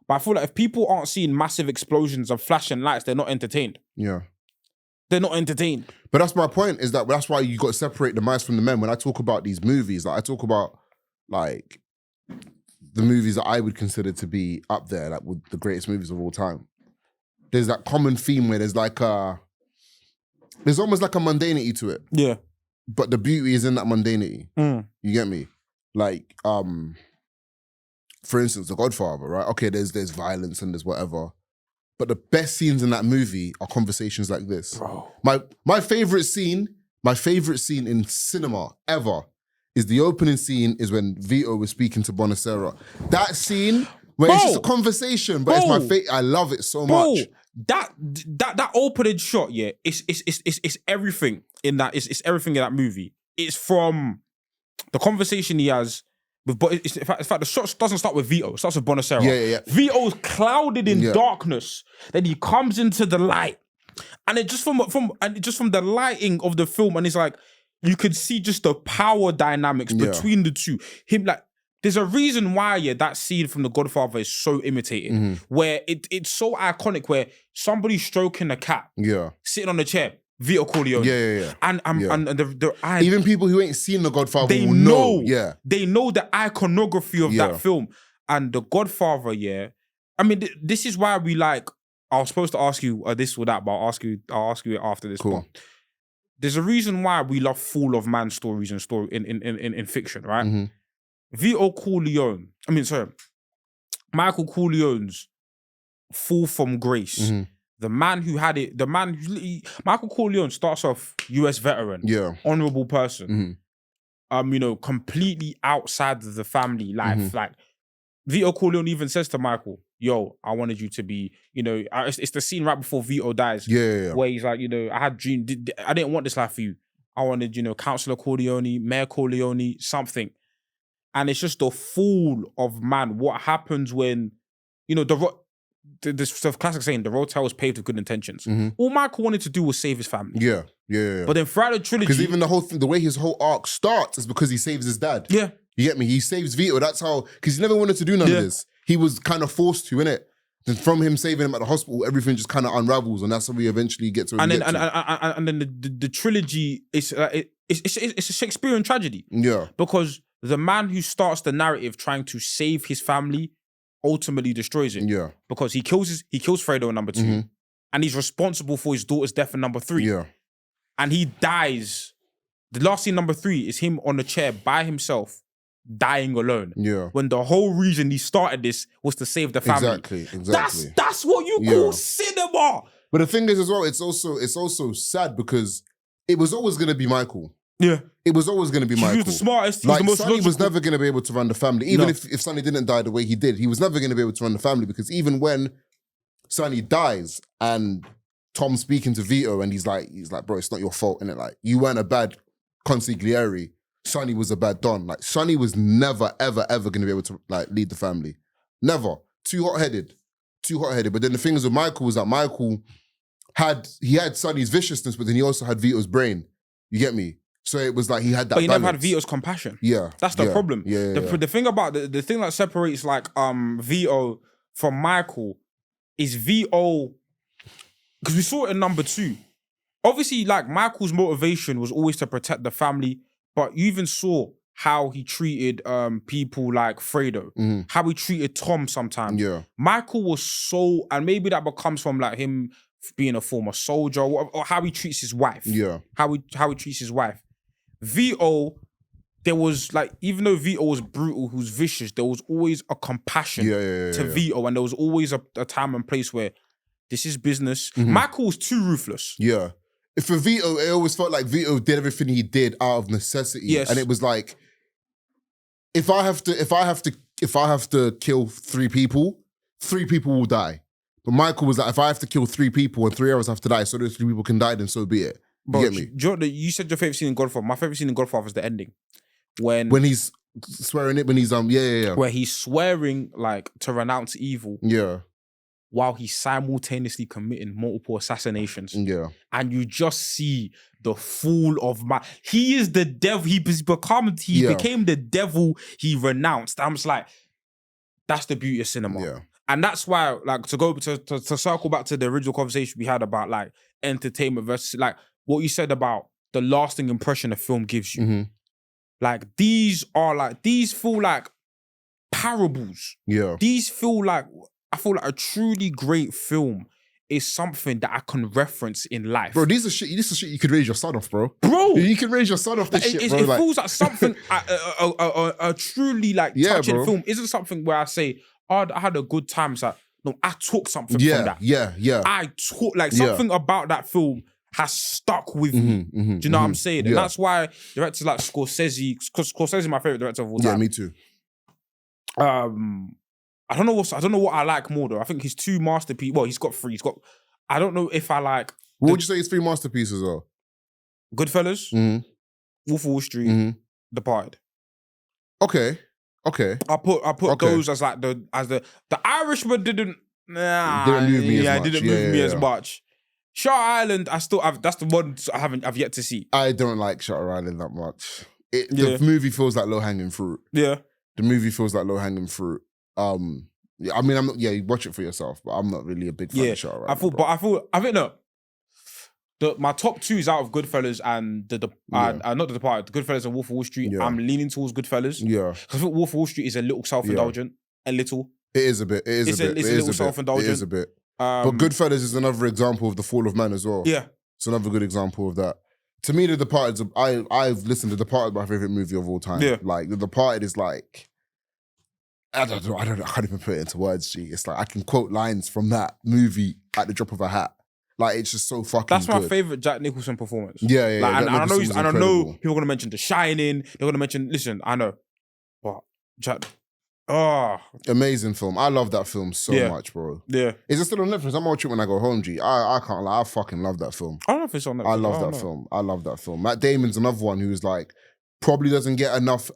But I feel like if people aren't seeing massive explosions and flashing lights, they're not entertained. Yeah. They're not entertained. But that's my point, is that that's why you got to separate the mice from the men. When I talk about these movies, like I talk about like the movies that I would consider to be up there, like with the greatest movies of all time. There's that common theme where there's like there's almost like a mundanity to it. Yeah. But the beauty is in that mundanity. You get me? Like, for instance, The Godfather, right? Okay, there's violence and there's whatever. But the best scenes in that movie are conversations like this. Bro. My favorite scene in cinema ever is the opening scene is when Vito was speaking to Bonacera. That scene where it's just a conversation, but it's my favorite. I love it so much. That opening shot, yeah, it's everything in that. It's everything in that movie. It's from the conversation he has. But in fact, the shot doesn't start with Vito. It starts with Bonacera. Yeah. Vito's clouded in darkness. Then he comes into the light, and it just from the lighting of the film, and it's like you could see just the power dynamics between the two. Him like, there's a reason why that scene from The Godfather is so imitated, where it's so iconic. Where somebody's stroking a cat, sitting on the chair. Vito Corleone. Yeah. And even people who ain't seen The Godfather they will know. Yeah. They know the iconography of that film. And The Godfather, I mean, this is why we like, I was supposed to ask you this or that, but I'll ask you it after this. Cool. There's a reason why we love Fall of Man stories and story in fiction, right? Vito Corleone, Michael Corleone's Fall from Grace. The man who had it, Michael Corleone starts off US veteran, honorable person, completely outside of the family life. Like, Vito Corleone even says to Michael, yo, I wanted you to be, it's the scene right before Vito dies, where he's like, I had dreamed, I didn't want this life for you. I wanted, Councilor Corleone, Mayor Corleone, something. And it's just the fall of man. What happens when, this classic saying, the road was paved with good intentions. All Michael wanted to do was save his family. Yeah. But then throughout the trilogy, because even the whole thing, the way his whole arc starts is because he saves his dad. Yeah. You get me? He saves Vito. That's how, because he never wanted to do none of this. He was kind of forced to, innit? Then from him saving him at the hospital, everything just kind of unravels, and that's how we eventually get to. And then the trilogy is it's a Shakespearean tragedy. Yeah. Because the man who starts the narrative trying to save his family ultimately destroys it. Yeah. Because he kills Fredo in number 2. And he's responsible for his daughter's death in number 3. Yeah. And he dies. The last scene, number 3, is him on a chair by himself, dying alone. Yeah. When the whole reason he started this was to save the family. Exactly. That's what you call cinema. But the thing is as well, it's also sad because it was always going to be Michael. Yeah. It was always going to be Michael. He was the smartest. He Like, was the most Sonny logical. was never going to be able to run the family. Even if Sonny didn't die the way he did, he was never going to be able to run the family because even when Sonny dies and Tom's speaking to Vito and he's like, bro, it's not your fault, innit? Like, you weren't a bad consigliere. Sonny was a bad Don. Like, Sonny was never, ever, ever going to be able to, like, lead the family. Never. Too hot-headed. But then the thing is with Michael was that Michael had Sonny's viciousness, but then he also had Vito's brain. You get me? So it was like he had that. But he balance. never had Vito's compassion. Yeah. That's the problem. The thing about the thing that separates like Vito from Michael is Vito, because we saw it in number 2. Obviously, like Michael's motivation was always to protect the family, but you even saw how he treated people like Fredo, how he treated Tom sometimes. Yeah. Michael was so, and maybe that becomes from like him being a former soldier or how he treats his wife. Yeah. How he treats his wife. Vito, there was like, even though Vito was brutal, who's vicious, there was always a compassion to Vito, and there was always a time and place where this is business. Michael was too ruthless. Yeah. For Vito, it always felt like Vito did everything he did out of necessity. Yes. And it was like, if I have to kill 3 people, 3 people will die. But Michael was like, if I have to kill 3 people and 3 others have to die, so those 3 people can die, then so be it. You get me? You said your favorite scene in Godfather. My favorite scene in Godfather is the ending. When he's swearing it, when he's where he's swearing like to renounce evil. Yeah. While he's simultaneously committing multiple assassinations. Yeah. And you just see the fool of he is the devil. He became the devil he renounced. I'm just like, that's the beauty of cinema. Yeah. And that's why, like, to circle back to the original conversation we had about like entertainment versus like what you said about the lasting impression a film gives you. Like these feel like parables. Yeah. These feel like, I feel like a truly great film is something that I can reference in life. Bro, this is shit you could raise your son off, bro. Bro! You can raise your son off this shit, bro. It feels like something, a truly like touching film isn't something where I say, oh, I had a good time. It's like, no, I took something from that. Yeah. I took, like something about that film has stuck with me. Do you know what I'm saying? And that's why directors like Scorsese, because Scorsese is my favorite director of all time. Yeah, me too. I don't know what I like more though. I think his 2 masterpieces. Well, he's got 3. I don't know if I like. What would you say his 3 masterpieces are? Goodfellas, Wolf of Wall Street, Departed. Okay. I put those as like the Irishman didn't move me as much. Didn't move me as much. Shutter Island, that's the one I've yet to see. I don't like Shutter Island that much. The movie feels like low-hanging fruit. Yeah. The movie feels like low-hanging fruit. Yeah, I mean, I'm not. Yeah, you watch it for yourself, but I'm not really a big fan of Shutter Island. I think no. My top 2 is out of Goodfellas and not the Departed, Goodfellas and Wolf of Wall Street. Yeah. I'm leaning towards Goodfellas. Yeah, I think Wolf of Wall Street is a little self-indulgent. A little. It is a bit. It's a little self-indulgent. It is a bit. But Goodfellas is another example of the fall of man as well. Yeah, it's another good example of that. To me, The Departed. I've listened to The Departed, my favorite movie of all time. Yeah, like The Departed is like. I don't know. I can't even put it into words, G. It's like I can quote lines from that movie at the drop of a hat. Like it's just so fucking That's good. my favorite Jack Nicholson performance. Yeah. Like, and I know people are gonna mention The Shining. They're gonna mention. Listen, I know, but Jack. Amazing film. I love that film so much, bro. Yeah. Is it still on Netflix? I'm gonna watch it when I go home, G. I can't lie. I fucking love that film. I don't know if it's on Netflix. I love that film. Matt Damon's another one who's like probably doesn't get enough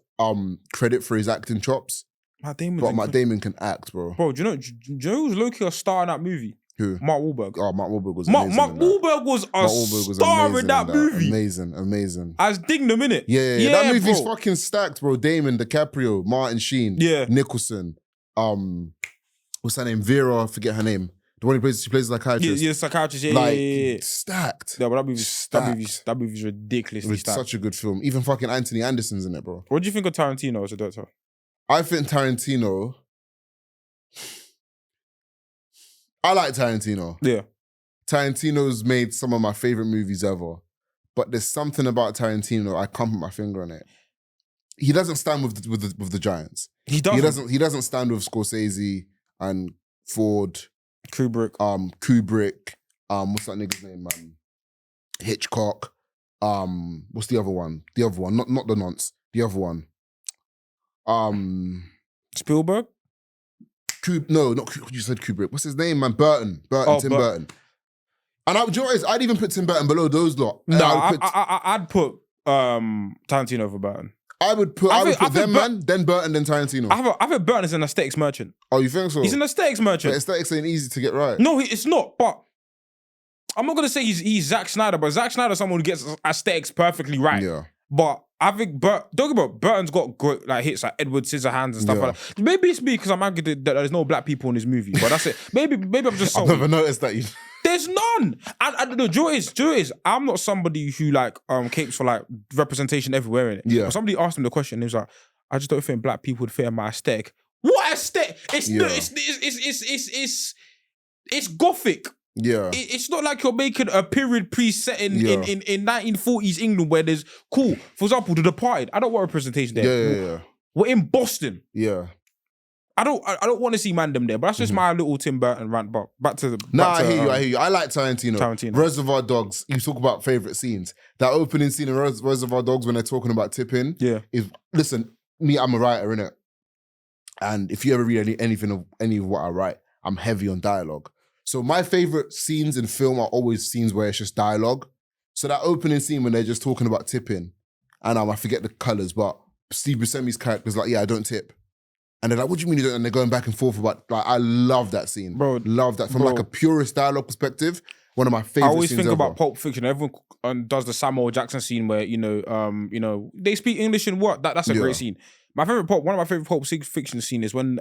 credit for his acting chops. Matt Damon can act, bro. Bro, do you know who's low-key a star in that movie? Who? Mark Wahlberg. Oh, Mark Wahlberg was amazing. Mark Wahlberg was a star in that movie. Amazing. As Dignam, innit? Yeah. That movie's fucking stacked, bro. Damon, DiCaprio, Martin Sheen, Nicholson, what's her name? Vera, I forget her name. The one she plays a psychiatrist. Yeah, psychiatrist. Yeah, like, yeah. Stacked. Yeah, but that movie's ridiculously It's stacked. such a good film. Even fucking Anthony Anderson's in it, bro. What do you think of Tarantino as a director? I think Tarantino... I like Tarantino. Yeah. Tarantino's made some of my favorite movies ever. But there's something about Tarantino, I can't put my finger on it. He doesn't stand with the giants. He doesn't. He doesn't stand with Scorsese and Ford. Kubrick. Kubrick. What's that nigga's name, man? Hitchcock. What's the other one? The other one. Not the nonce. The other one. Spielberg? No, not Kubrick. You said Kubrick. What's his name, man? Burton. Tim Burton. And do you know what it is? I'd even put Tim Burton below those lot. No, I'd put Tarantino over Burton. I would put them, man, then Burton, then Tarantino. I think Burton is an aesthetics merchant. Oh, you think so? He's an aesthetics merchant. But aesthetics ain't easy to get right. No, it's not, but I'm not going to say he's Zack Snyder, but Zack Snyder's someone who gets aesthetics perfectly right. Yeah. But I think don't get me wrong, Burton's got great hits like Edward Scissorhands and stuff like that. Maybe it's me because I'm angry that there's no black people in his movie, but that's it. Maybe I'm just I've never noticed that. There's none. And the joy is, I'm not somebody who capes for like representation everywhere in it. Yeah. But somebody asked him the question, and he was like, I just don't think black people would fit in my aesthetic. What aesthetic? It's gothic. Yeah. It's not like you're making a period piece set in 1940s England where there's cool. For example, The Departed. I don't want representation there. Yeah. We're in Boston. Yeah. I don't want to see Mandem there, but that's just my little Tim Burton rant. But back to I hear you. I like Tarantino. Reservoir Dogs. You talk about favorite scenes. That opening scene in Reservoir Dogs when they're talking about tipping. Yeah. Listen, I'm a writer, innit? And if you ever read any of what I write, I'm heavy on dialogue. So my favorite scenes in film are always scenes where it's just dialogue. So that opening scene when they're just talking about tipping, and I forget the colors, but Steve Buscemi's character's like, yeah, I don't tip. And they're like, what do you mean you don't? And they're going back and forth about, I love that scene. Bro. Love that. From like a purist dialogue perspective, one of my favorite scenes I always think ever. about Pulp Fiction. Everyone does the Samuel Jackson scene where, they speak English and what? That's a great scene. One of my favorite Pulp Fiction scene is when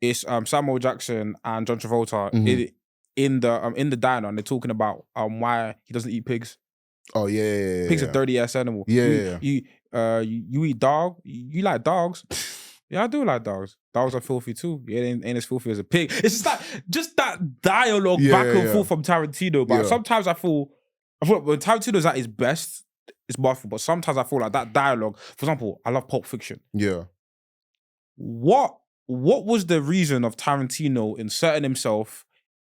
it's Samuel Jackson and John Travolta in the diner, and they're talking about why he doesn't eat pigs. Oh yeah. Pigs are dirty ass animal. Yeah. You eat dog? You like dogs? Yeah, I do like dogs. Dogs are filthy too. Yeah, ain't as filthy as a pig. It's just that dialogue back and forth from Tarantino. But sometimes I feel when Tarantino's at his best, it's wonderful. But sometimes I feel like that dialogue. For example, I love Pulp Fiction. Yeah. What was the reason of Tarantino inserting himself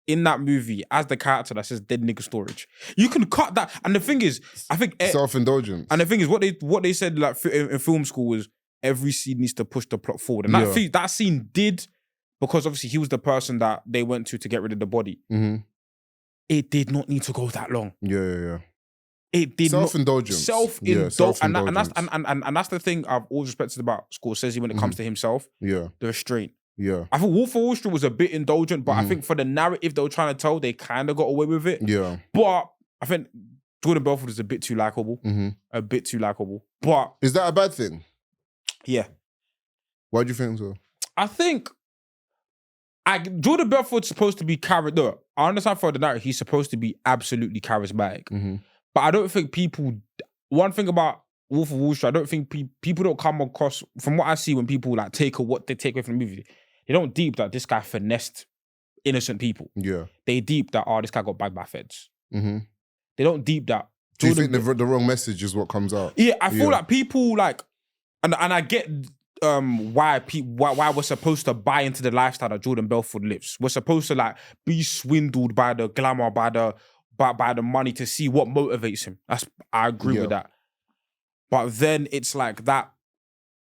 in that movie as the character that says dead nigga storage? You can cut that. And the thing is, I think self-indulgence. And the thing is, what they said like in film school was every scene needs to push the plot forward. And that scene did, because obviously he was the person that they went to get rid of the body. Mm-hmm. It did not need to go that long. Yeah. It did self-indulgence. Self-indulgence. And that's the thing I've always respected about Scorsese when it comes to himself. Yeah. The restraint. Yeah. I think Wolf of Wall Street was a bit indulgent, but I think for the narrative they were trying to tell, they kind of got away with it. Yeah. But I think Jordan Belfort is a bit too likable. A bit too likable. But is that a bad thing? Yeah. Why do you think so? I think Jordan Belfort's supposed to be charismatic. I understand for the narrative, he's supposed to be absolutely charismatic. But I don't think one thing about Wolf of Wall Street, I don't think people don't come across, from what I see when people like what they take away from the movie, they don't deep that this guy finessed innocent people. Yeah. They deep that, this guy got bagged by feds. They don't deep that. Do you think the wrong message is what comes out? Yeah, I feel like people like, and I get why we're supposed to buy into the lifestyle that Jordan Belfort lives. We're supposed to like be swindled by the glamour, by the money to see what motivates him. I agree with that. But then it's like that.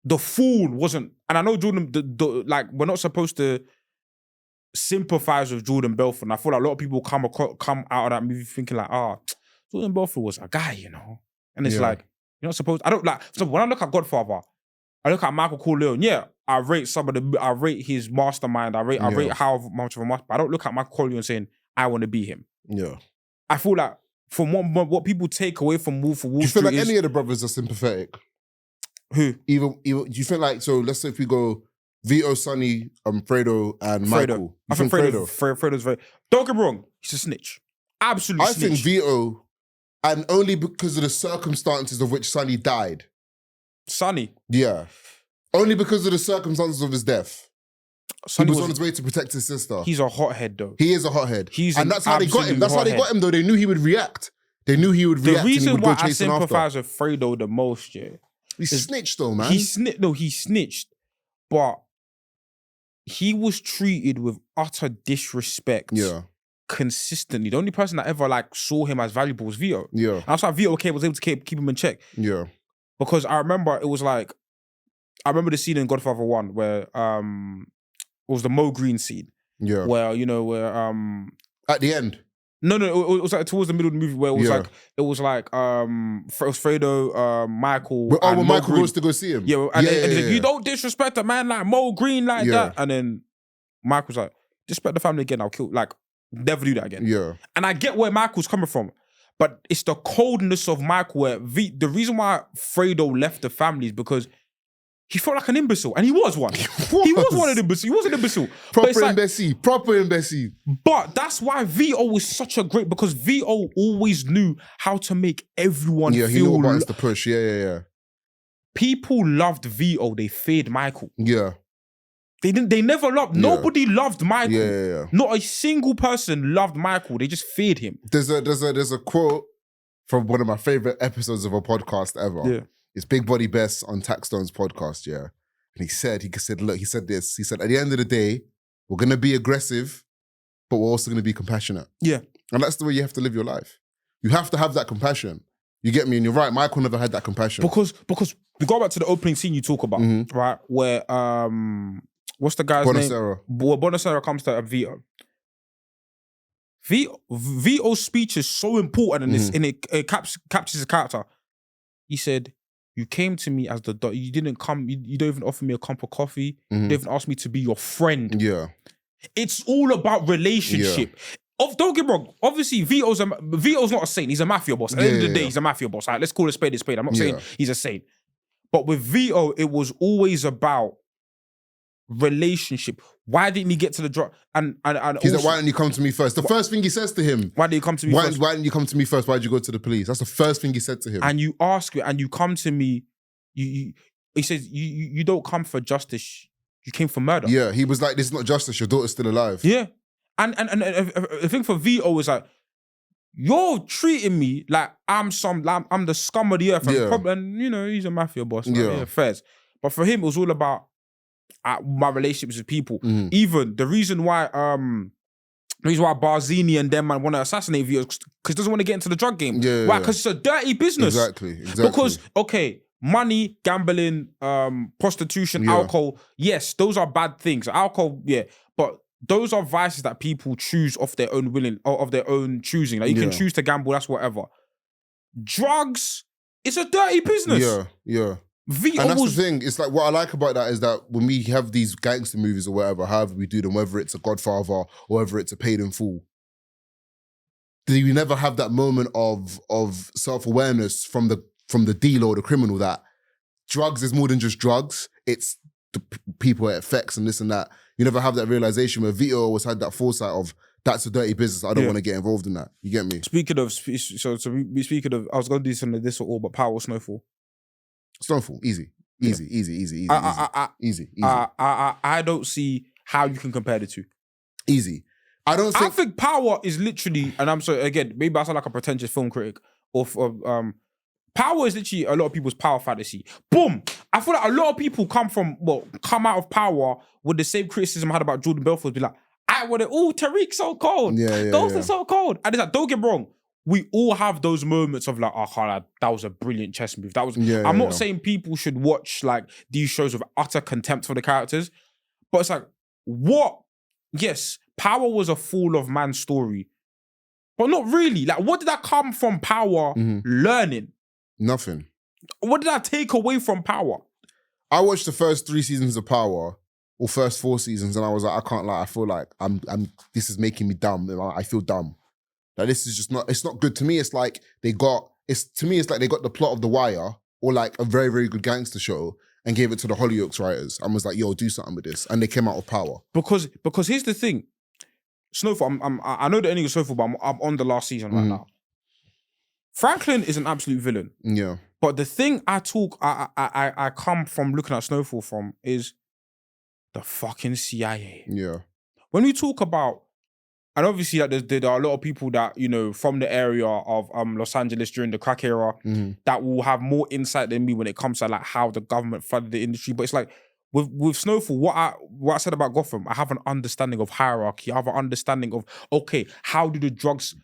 The fool wasn't, and I know Jordan. Like we're not supposed to sympathize with Jordan Belfort. And I feel like a lot of people come out of that movie thinking like, Jordan Belfort was a guy, And it's like you're not supposed. I don't like. So when I look at Godfather, I look at Michael Corleone. Yeah, I rate his mastermind. I rate how much of a master. But I don't look at Michael Corleone saying I want to be him. Yeah, I feel like from what people take away from Wolf of Wall Street. Do you feel like any of the brothers are sympathetic? Who? Even do you feel like, so let's say if we go Vito, Sonny, Fredo, and Fredo. Michael. I think Fredo's very... Don't get me wrong. He's a snitch. Absolute snitch. I think Vito, and only because of the circumstances of which Sonny died. Sonny? Yeah. Only because of the circumstances of his death. Sonny was on his way to protect his sister. He's a hothead, though. He is a hothead. And that's how they got him. That's how they got him, though. They knew he would react. They knew he would react. The reason why I sympathize with Fredo the most, he snitched though, man. He snitched, but he was treated with utter disrespect. Yeah. Consistently. The only person that ever like saw him as valuable was Vito. Yeah. And that's why Vito was able to keep him in check. Yeah. Because I remember it was like, I remember the scene in Godfather 1 where it was the Mo Green scene. Yeah. Where, you know, where at the end. No, it was like towards the middle of the movie where it was like it was Fredo, Michael. When Michael goes to go see him. Yeah, and he's like, you don't disrespect a man like Mo Green like that. And then Michael's like, disrespect the family again, I'll kill, like, never do that again. Yeah. And I get where Michael's coming from, but it's the coldness of Michael where the reason why Fredo left the family is because he felt like an imbecile, and he was one. He was one of the imbeciles. He was an imbecile. Proper imbecile. But that's why Vito was such a great, because Vito always knew how to make everyone feel... Yeah, he knew what buttons to push. Yeah. People loved Vito. They feared Michael. Yeah. They never loved... Yeah. Nobody loved Michael. Yeah. Not a single person loved Michael. They just feared him. There's a quote from one of my favorite episodes of a podcast ever. Yeah. It's Big Body Best on Taxstone's podcast, yeah. And he said, look, he said this. He said, at the end of the day, we're going to be aggressive, but we're also going to be compassionate. Yeah. And that's the way you have to live your life. You have to have that compassion. You get me? And you're right, Michael never had that compassion. Because we go back to the opening scene you talk about, right? Where, what's the guy's name? Well, Bonacera comes to Vito. Vito's speech is so important in this, and it captures his character. He said, you came to me as the doctor. You didn't come, you don't even offer me a cup of coffee. You don't even ask me to be your friend. Yeah. It's all about relationship. Yeah. Don't get me wrong. Obviously, Vito's not a saint. He's a mafia boss. At the end of the day, he's a mafia boss. Right, let's call it a spade a spade. I'm not saying he's a saint. But with Vito, it was always about relationship. Why didn't he get to the drug? And he's like, why didn't you come to me first? The first thing he says to him. Why did you come to me first? Why didn't you come to me first? Why did you go to the police? That's the first thing he said to him. And you ask it, and you come to me, he says, you don't come for justice, you came for murder. Yeah, he was like, this is not justice, your daughter's still alive. Yeah. And the thing for Vito is like, you're treating me like I'm the scum of the earth. And you know, he's a mafia boss. Like, yeah, fairs. But for him, it was all about my relationships with people. Even the reason why Barzini and them man want to assassinate Vito because he doesn't want to get into the drug game. Why? Because it's a dirty business. Exactly. Because, okay, money, gambling, prostitution, alcohol, yes, those are bad things. Alcohol, but those are vices that people choose of their own willing, or of their own choosing. Like you can choose to gamble, that's whatever. Drugs, it's a dirty business. Yeah. And that's the thing. It's like, what I like about that is that when we have these gangster movies or whatever, however we do them, whether it's a Godfather or whether it's a Paid in Full, we never have that moment of self-awareness from the dealer or the criminal that drugs is more than just drugs. It's the people it affects and this and that. You never have that realization where Vito always had that foresight of, that's a dirty business. I don't want to get involved in that. You get me? Speaking of, I was going to do something of this or all, but Power or Snowfall? Snowfall, easy. Easy. I don't see how you can compare the two. Easy. I think Power is literally, and I'm sorry, again, maybe I sound like a pretentious film critic, Power is literally a lot of people's power fantasy. Boom! I feel like a lot of people come out of Power with the same criticism I had about Jordan Belfort, be like, I want it, Tariq's so cold. Those are so cold. And it's like, don't get me wrong, we all have those moments of like, oh, that was a brilliant chess move. That was. I'm not saying people should watch like these shows with utter contempt for the characters, but it's like, what? Yes, Power was a fall of man story, but not really. Like, what did that come from Power learning? Nothing. What did I take away from Power? I watched the first 3 seasons of Power, or first 4 seasons, and I was like, I can't lie. I feel like this is making me dumb. I feel dumb. Like, this is just not, it's not good to me. It's like to me, it's like they got the plot of The Wire or like a very, very good gangster show and gave it to the Hollyoaks writers and was like, yo, do something with this. And they came out with Power. Because here's the thing. Snowfall, I know the ending of Snowfall, but I'm on the last season right now. Franklin is an absolute villain. Yeah. But the thing I come from looking at Snowfall from is the fucking CIA. Yeah. When we talk about, and obviously like, there are a lot of people that, you know, from the area of Los Angeles during the crack era that will have more insight than me when it comes to like how the government funded the industry. But it's like with Snowfall, what I said about Gotham, I have an understanding of hierarchy. I have an understanding of, okay, how do the drugs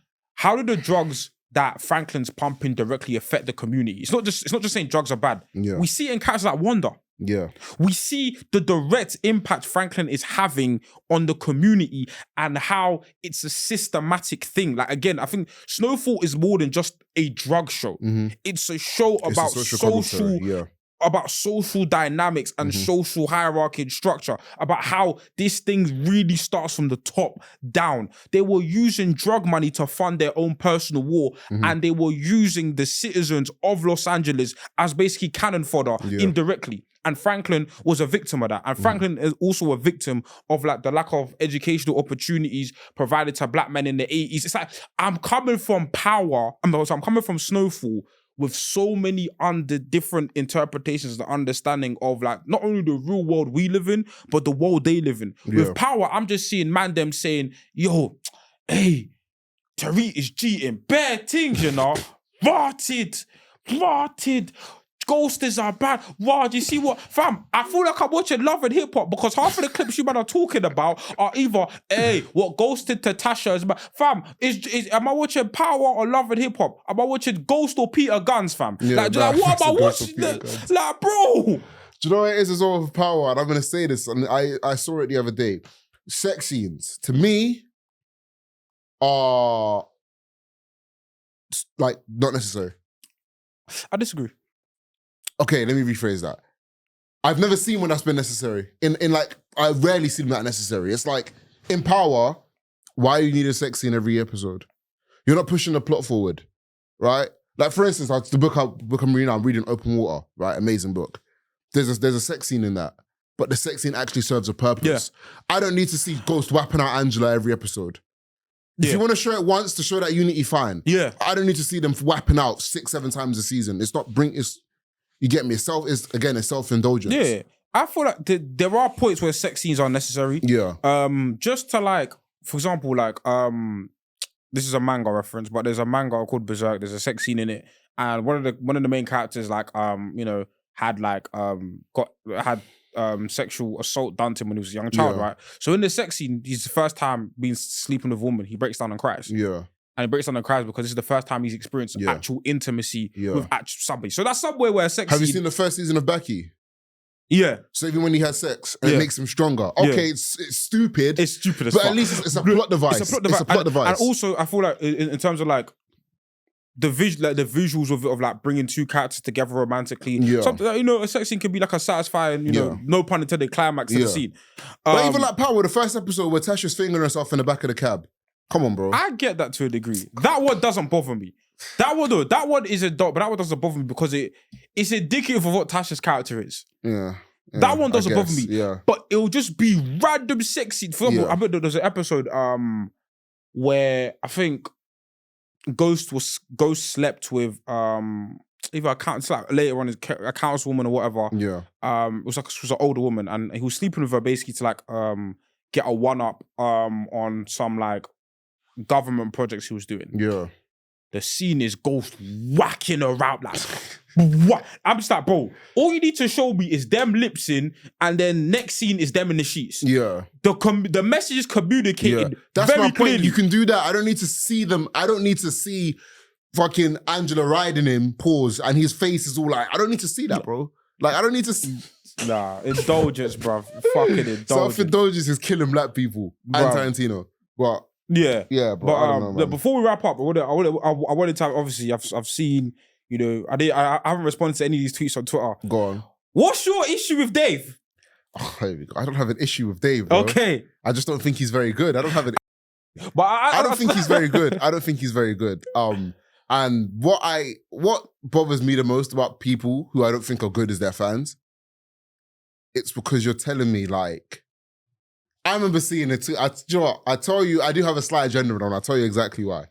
that Franklin's pumping directly affect the community? It's not just saying drugs are bad. Yeah. We see it in characters like Wanda. Yeah. We see the direct impact Franklin is having on the community and how it's a systematic thing. Like, again, I think Snowfall is more than just a drug show. It's a show about social dynamics and social hierarchy and structure, about how this thing really starts from the top down. They were using drug money to fund their own personal war, and they were using the citizens of Los Angeles as basically cannon fodder indirectly. And Franklin was a victim of that. And Franklin is also a victim of like the lack of educational opportunities provided to black men in the 80s. It's like, I'm coming from Power, I'm coming from Snowfall with so many different interpretations, the understanding of like not only the real world we live in, but the world they live in. With Power, I'm just seeing man them saying, yo, hey, Tariq is cheating. Bare things, you know. Rotted. Ghosters are bad. Wow, do you see what? Fam, I feel like I'm watching Love and Hip Hop because half of the clips you man are talking about are either, hey, what Ghosted to Tasha is about. Fam, am I watching Power or Love and Hip Hop? Am I watching Ghost or Peter Guns, fam? Yeah, what am I watching? Like, bro. Do you know what it is as well with Power? And I'm going to say this, and I saw it the other day. Sex scenes, to me, are like not necessary. I disagree. Okay, let me rephrase that. I've never seen one that's been necessary. In like, I rarely see them that necessary. It's like, in Power, why do you need a sex scene every episode? You're not pushing the plot forward, right? Like, for instance, the book I'm reading, I'm reading Open Water, right? Amazing book. There's a sex scene in that, but the sex scene actually serves a purpose. Yeah. I don't need to see Ghost whapping out Angela every episode. If you want to show it once to show that unity, fine. Yeah. I don't need to see them whapping out 6-7 times a season. You get me? It's self-indulgence. Yeah. I feel like there are points where sex scenes are necessary. Yeah. Just to like, for example, like, this is a manga reference, but there's a manga called Berserk. There's a sex scene in it. And one of the main characters, like, you know, had sexual assault done to him when he was a young child, right? So in the sex scene, he's the first time being sleeping with a woman, he breaks down and cries. Yeah. And he breaks down and cries because this is the first time he's experienced actual intimacy with actual somebody. So that's somewhere where sex Have you seen the first season of Becky? Yeah. So even when he has sex, and it makes him stronger. Okay, it's stupid. It's stupid as fuck. But at least it's a plot device. It's a plot device. And also, I feel like in terms of like, the visuals of like bringing two characters together romantically. Yeah. Something like, you know, a sex scene can be like a satisfying, you know, no pun intended, climax of the scene. But even like Power, the first episode where Tasha's fingering herself in the back of the cab. Come on, bro. I get that to a degree. That one doesn't bother me. That one is a dot, but that one doesn't bother me because it's indicative of what Tasha's character is. Yeah. That one doesn't bother me. Yeah. But it'll just be random sex scene. For example, I bet there's an episode where I think Ghost slept with either it's like later on a councilwoman or whatever. Yeah. It was an older woman, and he was sleeping with her basically to like get a one-up on some like government projects he was doing. Yeah. The scene is Ghost whacking her out like what? I'm just like, bro, all you need to show me is them lipsing, and then next scene is them in the sheets. Yeah. The message is communicated. That's very my point. clearly. You can do that. I don't need to see them. I don't need to see fucking Angela riding him, pause, and his face is all like, I don't need to see that, bro. Like, I don't need to see. Nah, indulgence, bruv. Fucking indulgence. Self-indulgence is killing black people and Tarantino. But yeah, but I don't know, man. Before we wrap up, I wanted to have, obviously, I've seen, you know, I haven't responded to any of these tweets on Twitter. Go on. What's your issue with Dave? Oh, I don't have an issue with Dave, bro. Okay. I just don't think he's very good. I don't have an. But I don't think he's very good. I don't think he's very good. And what bothers me the most about people who I don't think are good is their fans. it's because you're telling me like, I remember seeing it too. I tell you, I do have a slight agenda on. I'll tell you exactly why.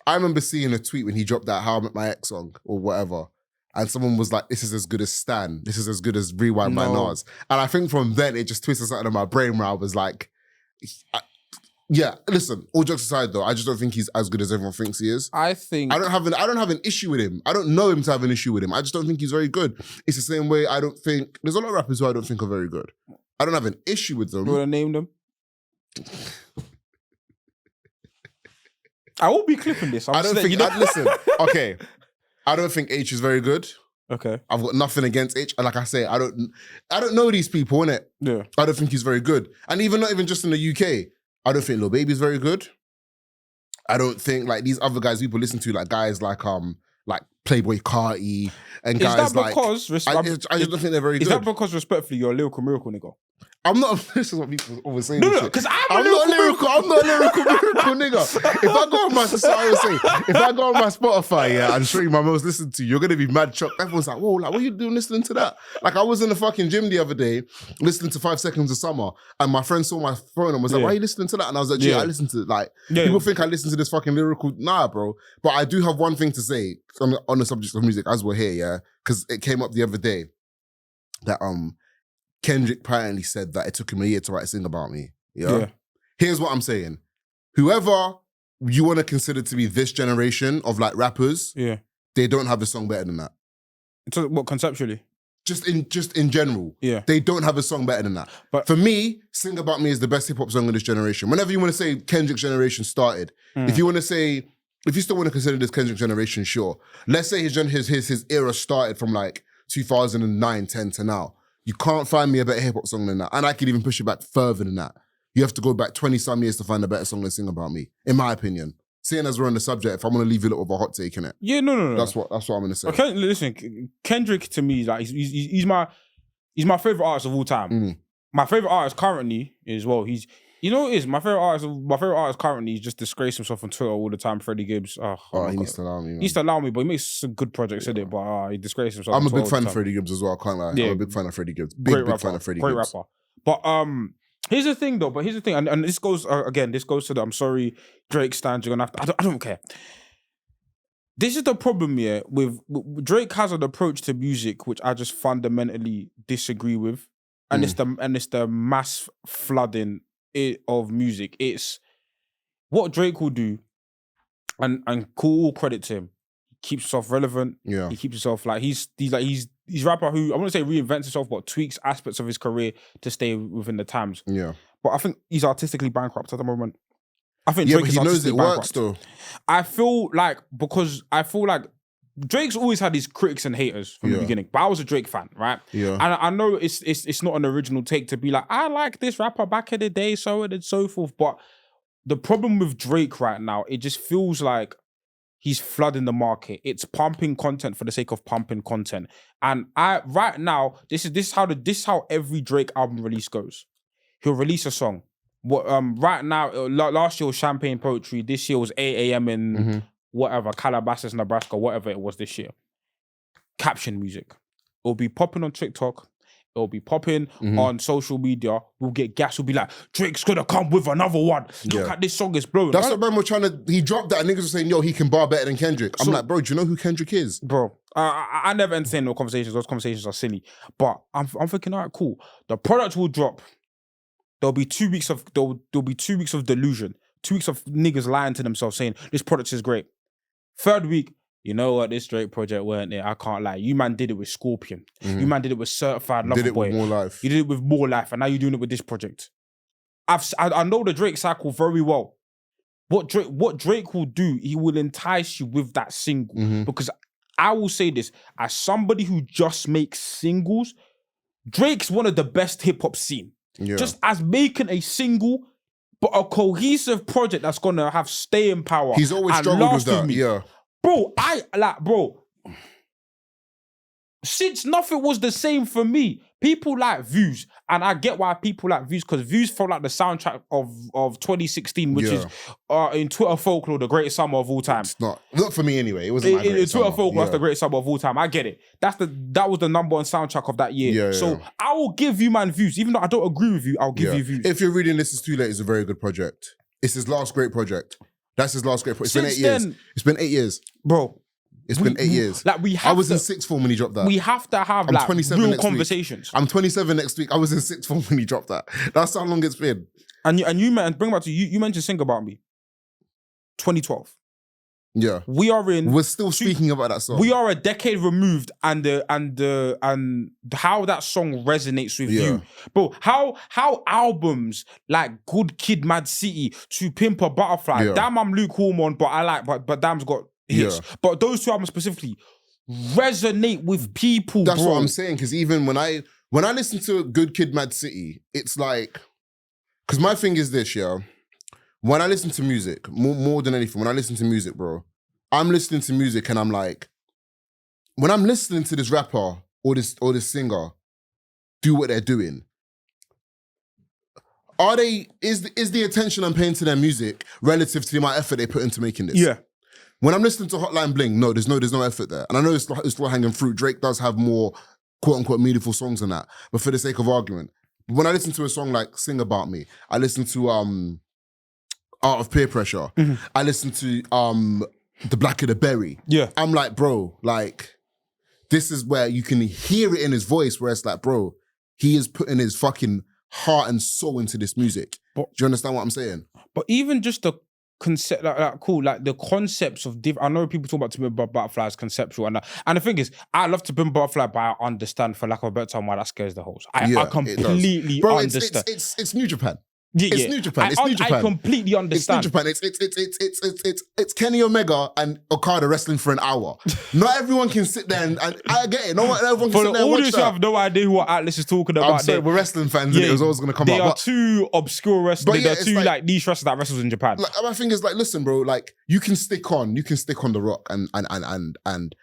I remember seeing a tweet when he dropped that How I Met My Ex song or whatever. And someone was like, this is as good as Stan. This is as good as Rewind by Nas. And I think from then, it just twisted something in my brain where I was like, yeah, listen, all jokes aside though, I just don't think he's as good as everyone thinks he is. I don't have an issue with him. I don't know him to have an issue with him. I just don't think he's very good. It's the same way there's a lot of rappers who I don't think are very good. I don't have an issue with them. You want to name them? I will be clipping this. Listen, okay. I don't think H is very good. Okay. I've got nothing against H. Like I say, I don't know these people, innit? Yeah. I don't think he's very good. And not even just in the UK, I don't think Lil Baby's very good. I don't think like these other guys people listen to, like guys like Playboy Carti and guys like... I just don't think they're very good. Is that because respectfully you're a lyrical miracle nigga? I'm not. This is what people always say. No, because I'm not a lyrical miracle nigga. If I go on my, if I go on my Spotify, yeah, and show you my most listened to, you're gonna be mad shocked. Everyone's like, whoa, like what are you doing listening to that? Like I was in the fucking gym the other day listening to 5 Seconds of Summer, and my friend saw my phone and was like, why are you listening to that? And I was like, I listen to it. Like people think I listen to this fucking lyrical. Nah, bro. But I do have one thing to say on the subject of music as we're here, yeah, because it came up the other day that Kendrick apparently said that it took him a year to write Sing About Me. Yeah. Here's what I'm saying. Whoever you want to consider to be this generation of like rappers, they don't have a song better than that. So what, conceptually? Just in general. Yeah. They don't have a song better than that. But for me, Sing About Me is the best hip-hop song of this generation. Whenever you want to say Kendrick's generation started, if you still want to consider this Kendrick generation, sure. Let's say his era started from like 2009, 10 to now. You can't find me a better hip-hop song than that. And I could even push it back further than that. You have to go back 20-some years to find a better song than Sing About Me, in my opinion. Seeing as we're on the subject, if I'm going to leave you a little bit of a hot take in it. Yeah, no. That's what I'm going to say. Okay, listen, Kendrick to me, like he's my favorite artist of all time. My favorite artist currently is, well, he's... You know what it is? My favorite artist currently is just disgrace himself on Twitter all the time, Freddie Gibbs. He needs to allow me, man. He needs to allow me, but he makes some good projects in it, but he disgraces himself. I'm a big fan of Freddie Gibbs as well, I can't lie. I'm a big fan of Freddie Gibbs. Big fan of Freddie Gibbs. Great rapper. But here's the thing though, and this goes, this goes to the, I'm sorry, Drake stands, you're gonna have to, I don't care. This is the problem, with Drake has an approach to music which I just fundamentally disagree with. And it's the mass flooding of music. It's what Drake will do, and all credit to him. He keeps himself relevant. Yeah, he keeps himself like he's a rapper who I wouldn't say reinvents himself, but tweaks aspects of his career to stay within the times. Yeah, but I think he's artistically bankrupt at the moment. I think Drake but he knows it works though. I feel like Drake's always had these critics and haters from the beginning, but I was a Drake fan, right? Yeah. And I know it's not an original take to be like, I like this rapper back in the day, so on and so forth. But the problem with Drake right now, it just feels like he's flooding the market. It's pumping content for the sake of pumping content. And right now, this is how every Drake album release goes. He'll release a song. Right now, last year was Champagne Poetry. This year was 8 a.m. in whatever, Calabasas, Nebraska, whatever it was this year. Caption music. It'll be popping on TikTok. It'll be popping on social media. We'll get gas. We'll be like, Drake's gonna come with another one. Look at this song, it's blowing. That's what man was trying to... He dropped that and niggas were saying, yo, he can bar better than Kendrick. I'm like, bro, do you know who Kendrick is? Bro, I never entertain no conversations. Those conversations are silly. But I'm thinking, all right, cool. The product will drop. There'll be 2 weeks of delusion. 2 weeks of niggas lying to themselves saying, this product is great. 3rd week, you know what, this Drake project weren't it? I can't lie. You man did it with Scorpion. You man did it with Certified Lover Boy. With More Life. You did it with More Life, and now you're doing it with this project. I know the Drake cycle very well. What Drake will do, he will entice you with that single. Because I will say this, as somebody who just makes singles, Drake's one of the best hip-hop scene. Yeah. Just as making a single, but a cohesive project that's gonna have staying power. He's always struggled with that. Yeah, bro. since nothing was the same for me, people like Views, and I get why people like Views, because Views felt like the soundtrack of 2016, which is in Twitter folklore the greatest summer of all time. It's not for me anyway. It wasn't my greatest Twitter summer. folklore, that's the greatest summer of all time. I get it. That was the number one soundtrack of that year. So I will give you man Views, even though I don't agree with you. I'll give you Views. If you're reading This Is Too Late, it's a very good project. It's his last great project. That's his last great project. It's been 8 years. It's been 8 years, bro. It's been 8 years. Like I was in sixth form when he dropped that. We have to have I'm like 27 real conversations. I'm 27 next week. I was in sixth form when he dropped that. That's how long it's been. And bring back to you mentioned Sing About Me. 2012. Yeah. We're still speaking about that song. We are a decade removed, and how that song resonates with you. Bro, how albums like Good Kid, Mad City, To Pimp a Butterfly, Damn I'm lukewarm, but Damn's got hits. But those two albums specifically resonate with people. That's what I'm saying, because even when I listen to Good Kid, Mad City, it's like, because my thing is this, when I listen to music, more than anything, when I listen to music, bro, I'm listening to music and I'm like, when I'm listening to this rapper or this singer do what they're doing, is the attention I'm paying to their music relative to the amount of effort they put into making this? Yeah. When I'm listening to Hotline Bling, no, there's no effort there. And I know it's still hanging fruit. Drake does have more quote unquote meaningful songs than that. But for the sake of argument, when I listen to a song like Sing About Me, I listen to Art of Peer Pressure. Mm-hmm. I listen to The Blacker the Berry. Yeah. I'm like, bro, like, this is where you can hear it in his voice, where it's like, bro, he is putting his fucking heart and soul into this music. Do you understand what I'm saying? But even just the concept, like the concepts of I know people talk about To Pimp a Butterfly as conceptual, and the thing is, I love To Pimp a Butterfly, but I understand, for lack of a better term, why that scares the hoes. I completely understand. It's New Japan. It's New Japan. It's New Japan. I completely understand. It's New Japan. It's Kenny Omega and Okada wrestling for an hour. Not everyone can sit there and I get it. Not everyone can sit there and watch that. For the audience who have no idea what Atlas is talking about. I'm sorry, we're wrestling fans. It was always going to come out. They are but, two obscure wrestlers. They're two like niche wrestlers that wrestles in Japan. Like, my thing is like, listen, bro. Like, you can stick on The Rock and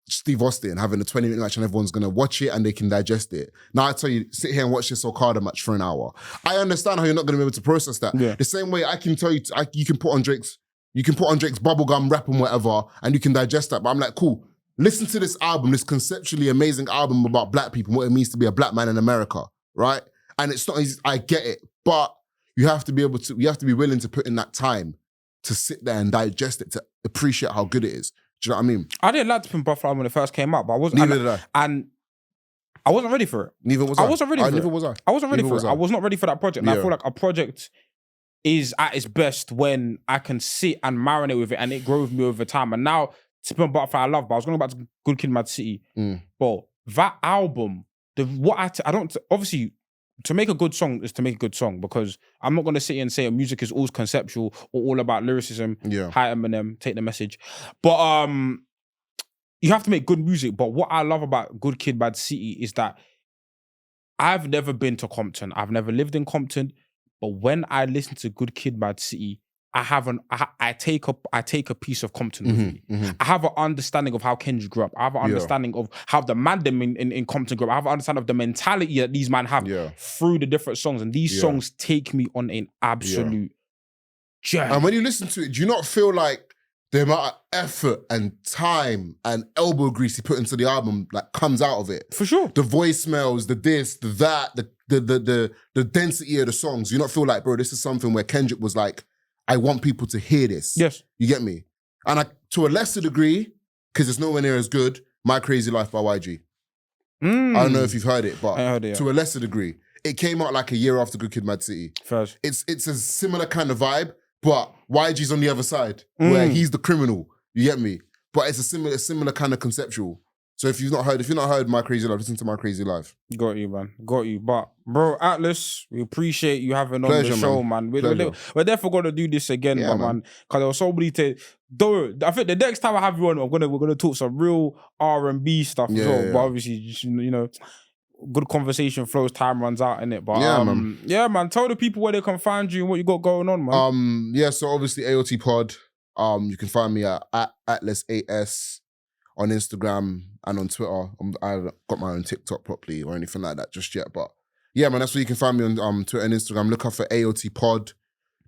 Steve Austin having a 20-minute match and everyone's going to watch it and they can digest it. Now I tell you, sit here and watch this Okada match for an hour. I understand how you're not going to be able to process that. Yeah. The same way I can tell you, you can put on Drake's bubblegum rap and whatever and you can digest that. But I'm like, cool, listen to this album, this conceptually amazing album about black people and what it means to be a black man in America, right? And it's not easy, I get it, but you have to be willing to put in that time to sit there and digest it, to appreciate how good it is. Do you know what I mean? I didn't like To Pimp a Butterfly when it first came out, but I wasn't. Neither did I. And I wasn't ready for it. Neither was I. I wasn't ready for it. Neither was I. I wasn't ready for it. I was not ready for that project. And I feel like a project is at its best when I can sit and marinate with it and it grows me over time. And now, To Pimp a Butterfly I love, but I was going back to Good Kid, Mad City. But that album, obviously, to make a good song is to make a good song, because I'm not going to sit here and say music is always conceptual or all about lyricism. Hi Eminem, take the message. But you have to make good music. But what I love about Good Kid, Mad City is that I've never been to Compton. I've never lived in Compton. But when I listen to Good Kid, Mad City, I take a piece of Compton with me. I have an understanding of how Kendrick grew up. I have an understanding of how the man them in Compton grew up. I have an understanding of the mentality that these men have through the different songs. And these songs take me on an absolute journey. And when you listen to it, do you not feel like the amount of effort and time and elbow grease he put into the album like comes out of it? For sure. The voicemails, the this, the that, the density of the songs. You not feel like, bro, this is something where Kendrick was like, I want people to hear this. Yes. You get me? And to a lesser degree, because it's nowhere near as good, My Crazy Life by YG. I don't know if you've heard it, but to a lesser degree. It came out like a year after Good Kid, Mad City. First. It's a similar kind of vibe, but YG's on the other side, where he's the criminal. You get me? But it's a similar kind of conceptual. So if you've not heard My Crazy Life, listen to My Crazy Life. Got you, man. Got you. But bro, Atlas, we appreciate you having on the show, man. We're definitely gonna do this again, man. Because there was so many I think the next time I have you on, we're gonna talk some real R&B stuff as well. But obviously, just, good conversation flows, time runs out, innit? But man. Tell the people where they can find you and what you got going on, man. So obviously AOT Pod. You can find me at Atlas AS on Instagram. and on Twitter. I haven't got my own TikTok properly or anything like that just yet. But yeah, man, that's where you can find me on Twitter and Instagram. Look up for AOT Pod.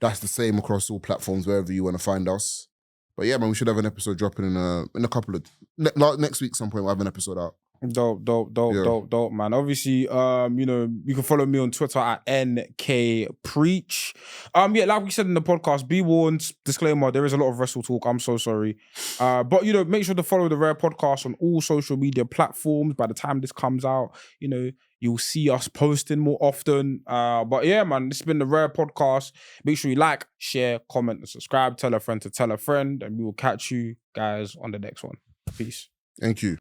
That's the same across all platforms, wherever you want to find us. But yeah, man, we should have an episode dropping in a couple of... next week, some point, we'll have an episode out. Dope, man. Obviously, you can follow me on Twitter at NKPreach. Like we said in the podcast, be warned, disclaimer, there is a lot of wrestle talk. I'm so sorry. But, make sure to follow the Rare Podcast on all social media platforms. By the time this comes out, you'll see us posting more often. But yeah, man, this has been the Rare Podcast. Make sure you like, share, comment, and subscribe. Tell a friend to tell a friend. And we will catch you guys on the next one. Peace. Thank you.